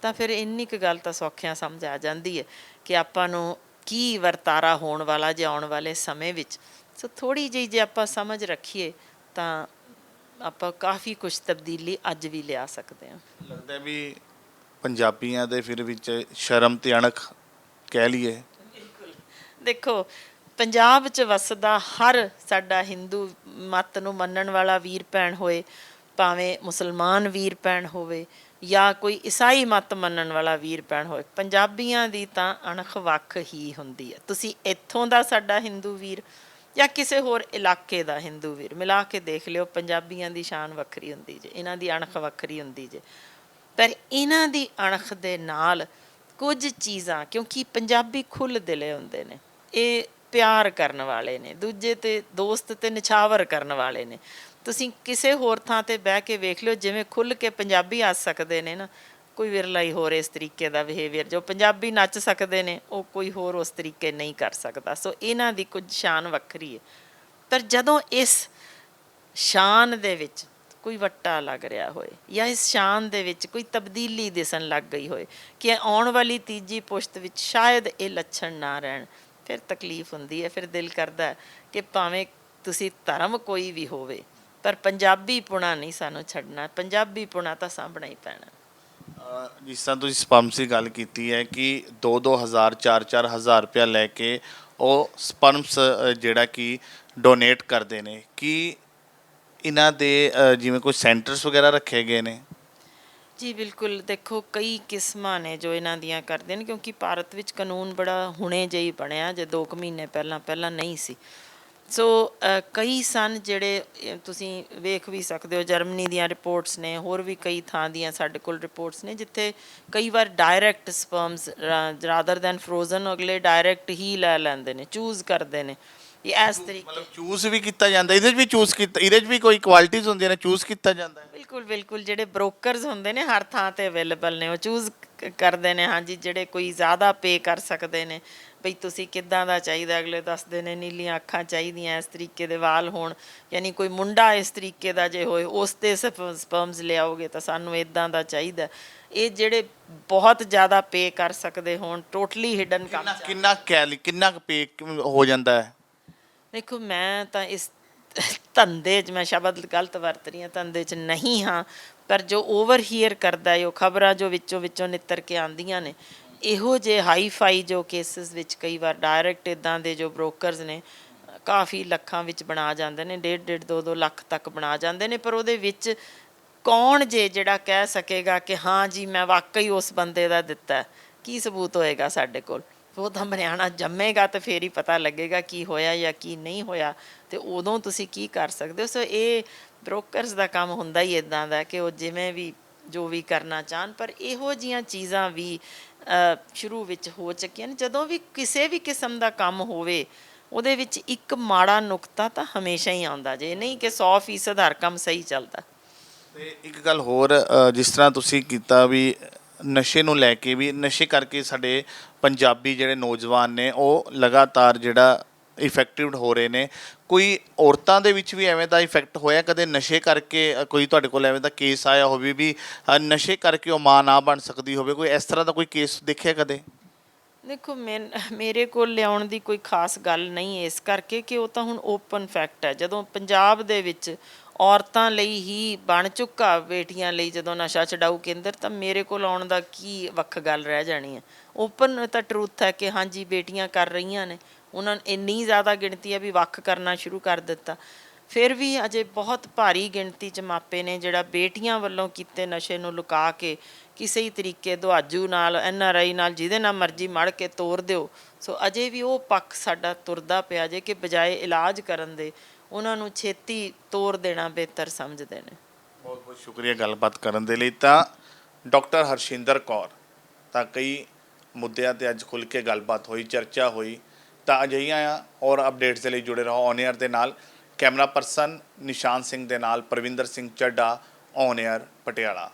ਤਾਂ ਫਿਰ ਇੰਨੀ ਕੁ ਗੱਲ ਤਾਂ ਸੌਖਿਆਂ ਸਮਝ ਆ ਜਾਂਦੀ ਹੈ ਕਿ ਆਪਾਂ ਨੂੰ ਕੀ ਵਰਤਾਰਾ ਹੋਣ ਵਾਲਾ ਜੇ ਆਉਣ ਵਾਲੇ ਸਮੇਂ ਵਿੱਚ। ਸੋ ਥੋੜ੍ਹੀ ਜਿਹੀ ਜੇ ਆਪਾਂ ਸਮਝ ਰੱਖੀਏ ਤਾਂ ਆਪਾਂ ਕਾਫੀ ਕੁਛ ਤਬਦੀਲੀ ਅੱਜ ਵੀ ਲਿਆ ਸਕਦੇ ਹਾਂ। ਲੱਗਦਾ ਵੀ ਪੰਜਾਬੀਆਂ ਦੇ ਫਿਰ ਵਿੱਚ ਸ਼ਰਮ ਤੇ ਅਣਖ ਕਹਿ ਲਈਏ। ਬਿਲਕੁਲ, ਦੇਖੋ ਪੰਜਾਬ 'ਚ ਵਸਦਾ ਹਰ ਸਾਡਾ ਹਿੰਦੂ ਮੱਤ ਨੂੰ ਮੰਨਣ ਵਾਲਾ ਵੀਰ ਭੈਣ ਹੋਏ, ਭਾਵੇਂ ਮੁਸਲਮਾਨ ਵੀਰ ਭੈਣ ਹੋਵੇ ਜਾਂ ਕੋਈ ਈਸਾਈ ਮੱਤ ਮੰਨਣ ਵਾਲਾ ਵੀਰ ਭੈਣ ਹੋਏ, ਪੰਜਾਬੀਆਂ ਦੀ ਤਾਂ ਅਣਖ ਵੱਖ ਹੀ ਹੁੰਦੀ ਹੈ। ਤੁਸੀਂ ਇੱਥੋਂ ਦਾ ਸਾਡਾ ਹਿੰਦੂ ਵੀਰ ਜਾਂ ਕਿਸੇ ਹੋਰ ਇਲਾਕੇ ਦਾ ਹਿੰਦੂ ਵੀਰ ਮਿਲਾ ਕੇ ਦੇਖ ਲਿਓ, ਪੰਜਾਬੀਆਂ ਦੀ ਸ਼ਾਨ ਵੱਖਰੀ ਹੁੰਦੀ ਜੇ, ਇਹਨਾਂ ਦੀ ਅਣਖ ਵੱਖਰੀ ਹੁੰਦੀ ਜੇ। ਪਰ ਇਹਨਾਂ ਦੀ ਅਣਖ ਦੇ ਨਾਲ ਕੁਝ ਚੀਜ਼ਾਂ, ਕਿਉਂਕਿ ਪੰਜਾਬੀ ਖੁੱਲ੍ਹ ਦਿਲੇ ਹੁੰਦੇ ਨੇ, ਇਹ ਪਿਆਰ ਕਰਨ ਵਾਲੇ ਨੇ, ਦੂਜੇ 'ਤੇ ਦੋਸਤ 'ਤੇ ਨਿਛਾਵਰ ਕਰਨ ਵਾਲੇ ਨੇ। ਤੁਸੀਂ ਕਿਸੇ ਹੋਰ ਥਾਂ 'ਤੇ ਬਹਿ ਕੇ ਵੇਖ ਲਿਓ, ਜਿਵੇਂ ਖੁੱਲ੍ਹ ਕੇ ਪੰਜਾਬੀ ਹੱਸ ਸਕਦੇ ਨੇ ਨਾ, ਕੋਈ ਵਿਰਲਾ ਹੀ ਹੋਰ ਇਸ ਤਰੀਕੇ ਦਾ ਬਿਹੇਵੀਅਰ, ਜੋ ਪੰਜਾਬੀ ਨੱਚ ਸਕਦੇ ਨੇ ਉਹ ਕੋਈ ਹੋਰ ਉਸ ਤਰੀਕੇ ਨਹੀਂ ਕਰ ਸਕਦਾ। ਸੋ ਇਹਨਾਂ ਦੀ ਕੁਝ ਸ਼ਾਨ ਵੱਖਰੀ ਹੈ। ਪਰ ਜਦੋਂ ਇਸ ਸ਼ਾਨ ਦੇ ਵਿੱਚ ਕੋਈ ਵੱਟਾ ਲੱਗ ਰਿਹਾ ਹੋਏ ਜਾਂ ਇਸ ਸ਼ਾਨ ਦੇ ਵਿੱਚ ਕੋਈ ਤਬਦੀਲੀ ਦਿਸਣ ਲੱਗ ਗਈ ਹੋਏ ਕਿ ਆਉਣ ਵਾਲੀ ਤੀਜੀ ਪੁਸ਼ਤ ਵਿੱਚ ਸ਼ਾਇਦ ਇਹ ਲੱਛਣ ਨਾ ਰਹਿਣ, ਫਿਰ ਤਕਲੀਫ ਹੁੰਦੀ ਹੈ। ਫਿਰ ਦਿਲ ਕਰਦਾ ਕਿ ਭਾਵੇਂ ਤੁਸੀਂ ਧਰਮ ਕੋਈ ਵੀ ਹੋਵੇ, ਪਰ ਪੰਜਾਬੀ ਪੁਣਾ ਨਹੀਂ ਸਾਨੂੰ ਛੱਡਣਾ, ਪੰਜਾਬੀ ਪੁਣਾ ਤਾਂ ਸਾਂਭਣਾ ਹੀ ਪੈਣਾ। ਜਿਸ ਤਰ੍ਹਾਂ ਤੁਸੀਂ ਸਪਰਮਸ ਦੀ ਗੱਲ ਕੀਤੀ ਹੈ ਕਿ 2-2 ਹਜ਼ਾਰ 4-4 ਹਜ਼ਾਰ ਰੁਪਇਆ ਲੈ ਕੇ ਉਹ ਸਪਰਮਸ ਜਿਹੜਾ ਕਿ ਡੋਨੇਟ ਕਰਦੇ ਨੇ, ਕਿ ਇਹਨਾਂ ਦੇ ਜਿਵੇਂ ਕੋਈ ਸੈਂਟਰਸ ਵਗੈਰਾ ਰੱਖੇ ਗਏ ਨੇ? ਜੀ ਬਿਲਕੁਲ, ਦੇਖੋ ਕਈ ਕਿਸਮਾਂ ਨੇ ਜੋ ਇਹਨਾਂ ਦੀਆਂ ਕਰਦੇ ਨੇ, ਕਿਉਂਕਿ ਭਾਰਤ ਵਿੱਚ ਕਾਨੂੰਨ ਬੜਾ ਹੁਣੇ ਜਿਹੀ ਬਣਿਆ, ਜੇ 2 ਕੁ ਮਹੀਨੇ ਪਹਿਲਾਂ ਨਹੀਂ ਸੀ। ਸੋ ਕਈ ਸਨ ਜਿਹੜੇ ਤੁਸੀਂ ਵੇਖ ਵੀ ਸਕਦੇ ਹੋ, ਜਰਮਨੀ ਦੀਆਂ ਰਿਪੋਰਟਸ ਨੇ, ਹੋਰ ਵੀ ਕਈ ਥਾਂ ਦੀਆਂ ਸਾਡੇ ਕੋਲ ਰਿਪੋਰਟਸ ਨੇ, ਜਿੱਥੇ ਕਈ ਵਾਰ direct sperms rather than frozen ਅਗਲੇ ਡਾਇਰੈਕਟ ਹੀ ਲੈ ਲੈਂਦੇ ਨੇ, ਚੂਜ਼ ਕਰਦੇ ਨੇ ਇਹ ਇਸ ਤਰੀਕੇ। ਮਤਲਬ ਚੂਜ਼ ਵੀ ਕੀਤਾ ਜਾਂਦਾ, ਇਹਦੇ 'ਚ ਵੀ ਚੂਜ਼ ਕੀਤਾ, ਇਹਦੇ 'ਚ ਵੀ ਕੋਈ ਕੁਆਲਿਟੀਜ਼ ਹੁੰਦੀਆਂ ਨੇ, ਚੂਜ਼ ਕੀਤਾ ਜਾਂਦਾ ਹੈ। ਬਿਲਕੁਲ ਬਿਲਕੁਲ, ਜਿਹੜੇ ਬ੍ਰੋਕਰਸ ਹੁੰਦੇ ਨੇ ਹਰ ਥਾਂ ਤੇ ਅਵੇਲੇਬਲ ਨੇ, ਉਹ ਚੂਜ਼ ਕਰਦੇ ਨੇ। ਹਾਂਜੀ, ਜਿਹੜੇ ਕੋਈ ਜ਼ਿਆਦਾ ਪੇ ਕਰ ਸਕਦੇ ਨੇ, ਬਈ ਤੁਸੀਂ ਕਿੱਦਾਂ ਦਾ ਚਾਹੀਦਾ, ਅਗਲੇ ਦੱਸਦੇ ਨੇ ਨੀਲੀਆਂ ਅੱਖਾਂ ਚਾਹੀਦੀਆਂ, ਇਸ ਤਰੀਕੇ ਦੇ ਵਾਲ ਹੋਣ, ਯਾਨੀ ਕੋਈ ਮੁੰਡਾ ਇਸ ਤਰੀਕੇ ਦਾ ਜੇ ਹੋਏ, ਉਸ ਤੇ ਸਪਰਮਸ ਲਿਆਓਗੇ ਤਾਂ ਸਾਨੂੰ ਇਦਾਂ ਦਾ ਚਾਹੀਦਾ। ਇਹ ਜਿਹੜੇ ਬਹੁਤ ਜ਼ਿਆਦਾ ਪੇ ਕਰ ਸਕਦੇ ਹੋਣ, ਟੋਟਲੀ ਹਿਡਨ ਕੰਮ। ਕਿੰਨਾ ਪੇ ਹੋ ਜਾਂਦਾ ਹੈ? ਦੇਖੋ, ਮੈਂ ਤਾਂ ਇਸ ਧੰਦੇ 'ਚ, ਮੈਂ ਸ਼ਬਦ ਗਲਤ ਵਰਤ ਰਹੀ ਹਾਂ, ਧੰਦੇ 'ਚ ਨਹੀਂ ਹਾਂ, ਪਰ ਜੋ ਓਵਰ ਹੀਅਰ ਕਰਦਾ ਹੈ, ਉਹ ਖਬਰਾਂ ਜੋ ਵਿੱਚੋਂ ਵਿੱਚੋਂ ਨਿੱਤਰ ਕੇ ਆਉਂਦੀਆਂ ਨੇ, ਇਹੋ ਜਿਹੇ ਹਾਈ ਫਾਈ ਜੋ ਕੇਸਿਸ ਵਿੱਚ ਕਈ ਵਾਰ ਡਾਇਰੈਕਟ ਇੱਦਾਂ ਦੇ ਜੋ ਬ੍ਰੋਕਰਸ ਨੇ ਕਾਫੀ ਲੱਖਾਂ ਵਿੱਚ ਬਣਾ ਜਾਂਦੇ ਨੇ, 1.5 2 ਲੱਖ ਤੱਕ ਬਣਾ ਜਾਂਦੇ ਨੇ। ਪਰ ਉਹਦੇ ਵਿੱਚ ਕੌਣ ਜੇ ਜਿਹੜਾ ਕਹਿ ਸਕੇਗਾ ਕਿ ਹਾਂ ਜੀ ਮੈਂ ਵਾਕਈ ਉਸ ਬੰਦੇ ਦਾ ਦਿੱਤਾ? ਕੀ ਸਬੂਤ ਹੋਏਗਾ ਸਾਡੇ ਕੋਲ? ਉਹ ਤਾਂ ਨਿਆਣਾ ਜੰਮੇਗਾ ਤੇ ਫੇਰ ਹੀ ਪਤਾ ਲੱਗੇਗਾ ਕੀ ਹੋਇਆ ਜਾਂ ਕੀ ਨਹੀਂ ਹੋਇਆ, ਤੇ ਉਦੋਂ ਤੁਸੀਂ ਕੀ ਕਰ ਸਕਦੇ ਹੋ। ਸੋ ਇਹ ਬ੍ਰੋਕਰਸ ਦਾ ਕੰਮ ਹੁੰਦਾ ਹੀ ਇੱਦਾਂ ਦਾ ਕਿ ਉਹ ਜਿਵੇਂ ਵੀ ਜੋ ਵੀ ਕਰਨਾ ਚਾਹਣ। ਪਰ ਇਹੋ ਜਿਹੀਆਂ ਚੀਜ਼ਾਂ ਵੀ ਸ਼ੁਰੂ ਵਿੱਚ ਹੋ ਚੁੱਕੀਆਂ ਨੇ। ਜਦੋਂ ਵੀ ਕਿਸੇ ਵੀ ਕਿਸਮ ਦਾ ਕੰਮ ਹੋਵੇ, ਉਹਦੇ ਵਿੱਚ ਇੱਕ ਮਾੜਾ ਨੁਕਤਾ ਤਾਂ ਹਮੇਸ਼ਾ ਹੀ ਆਉਂਦਾ ਜੇ, ਨਹੀਂ ਕਿ 100% ਹਰ ਕੰਮ ਸਹੀ ਚੱਲਦਾ। ਤੇ ਇੱਕ ਗੱਲ ਹੋਰ, ਜਿਸ ਤਰ੍ਹਾਂ ਤੁਸੀਂ ਕੀਤਾ ਵੀ ਨਸ਼ੇ ਨੂੰ ਲੈ ਕੇ, ਵੀ ਨਸ਼ੇ ਕਰਕੇ ਸਾਡੇ ਪੰਜਾਬੀ ਜਿਹੜੇ ਨੌਜਵਾਨ ਨੇ ਉਹ ਲਗਾਤਾਰ ਜਿਹੜਾ ਇਫੈਕਟਿਵ ਹੋ ਰਹੇ ਨੇ, ਕੋਈ ਔਰਤਾਂ ਦੇ ਵਿੱਚ ਵੀ ਐਵੇਂ ਦਾ ਇਫੈਕਟ ਹੋਇਆ ਕਦੇ ਨਸ਼ੇ ਕਰਕੇ? ਕੋਈ ਤੁਹਾਡੇ ਕੋਲ ਐਵੇਂ ਦਾ ਕੇਸ ਆਇਆ ਹੋਵੇ ਵੀ ਨਸ਼ੇ ਕਰਕੇ ਉਹ ਮਾਂ ਨਾ ਬਣ ਸਕਦੀ ਹੋਵੇ, ਕੋਈ ਇਸ ਤਰ੍ਹਾਂ ਦਾ ਕੋਈ ਕੇਸ ਦੇਖਿਆ ਕਦੇ? ਦੇਖੋ, ਮੇਰੇ ਕੋਲ ਲਿਆਉਣ ਦੀ ਕੋਈ ਖਾਸ ਗੱਲ ਨਹੀਂ, ਇਸ ਕਰਕੇ ਕਿ ਉਹ ਤਾਂ ਹੁਣ ਓਪਨ ਫੈਕਟ ਹੈ। ਜਦੋਂ ਪੰਜਾਬ ਦੇ ਵਿੱਚ ਔਰਤਾਂ ਲਈ ਹੀ ਬਣ ਚੁੱਕਾ, ਬੇਟੀਆਂ ਲਈ ਜਦੋਂ ਨਸ਼ਾ ਛਡਾਊ ਕੇਂਦਰ, ਤਾਂ ਮੇਰੇ ਕੋਲ ਆਉਣ ਦਾ ਕੀ ਵੱਖ ਗੱਲ ਰਹਿ ਜਾਣੀ ਹੈ? ਓਪਨ ਤਾਂ ਟਰੂਥ ਹੈ ਕਿ ਹਾਂਜੀ ਬੇਟੀਆਂ ਕਰ ਰਹੀਆਂ ਨੇ, ਉਹਨਾਂ ਨੂੰ ਇੰਨੀ ਜ਼ਿਆਦਾ ਗਿਣਤੀ ਹੈ ਵੀ ਵੱਖ ਕਰਨਾ ਸ਼ੁਰੂ ਕਰ ਦਿੱਤਾ। ਫਿਰ ਵੀ ਅਜੇ ਬਹੁਤ ਭਾਰੀ ਗਿਣਤੀ 'ਚ ਮਾਪੇ ਨੇ ਜਿਹੜਾ ਬੇਟੀਆਂ ਵੱਲੋਂ ਕੀਤੇ ਨਸ਼ੇ ਨੂੰ ਲੁਕਾ ਕੇ ਕਿਸੇ ਹੀ ਤਰੀਕੇ ਦੁਹਾਜੂ ਨਾਲ, NRI ਨਾਲ, ਜਿਹਦੇ ਨਾਲ ਮਰਜ਼ੀ ਮੜ ਕੇ ਤੋਰ ਦਿਓ। ਸੋ ਅਜੇ ਵੀ ਉਹ ਪੱਖ ਸਾਡਾ ਤੁਰਦਾ ਪਿਆ ਜੇ ਕਿ ਬਜਾਏ ਇਲਾਜ ਕਰਨ ਦੇ ਉਹਨਾਂ ਨੂੰ ਛੇਤੀ ਤੋਰ ਦੇਣਾ ਬਿਹਤਰ ਸਮਝਦੇ ਨੇ। ਬਹੁਤ ਬਹੁਤ ਸ਼ੁਕਰੀਆ ਗੱਲਬਾਤ ਕਰਨ ਦੇ ਲਈ। ਤਾਂ ਡਾਕਟਰ ਹਰਸ਼ਿੰਦਰ ਕੌਰ, ਤਾਂ ਕਈ ਮੁੱਦਿਆਂ 'ਤੇ ਅੱਜ ਖੁੱਲ੍ਹ ਕੇ ਗੱਲਬਾਤ ਹੋਈ, ਚਰਚਾ ਹੋਈ। ਤਾਂ ਅਜਿਹੀਆਂ ਔਰ ਅਪਡੇਟਸ ਦੇ ਲਈ ਜੁੜੇ ਰਹੋ ਔਨ ਏਅਰ ਦੇ ਨਾਲ। ਕੈਮਰਾ ਪਰਸਨ ਨਿਸ਼ਾਨ ਸਿੰਘ ਦੇ ਨਾਲ ਪਰਵਿੰਦਰ ਸਿੰਘ ਚੱਡਾ, ਔਨ ਏਅਰ ਪਟਿਆਲਾ।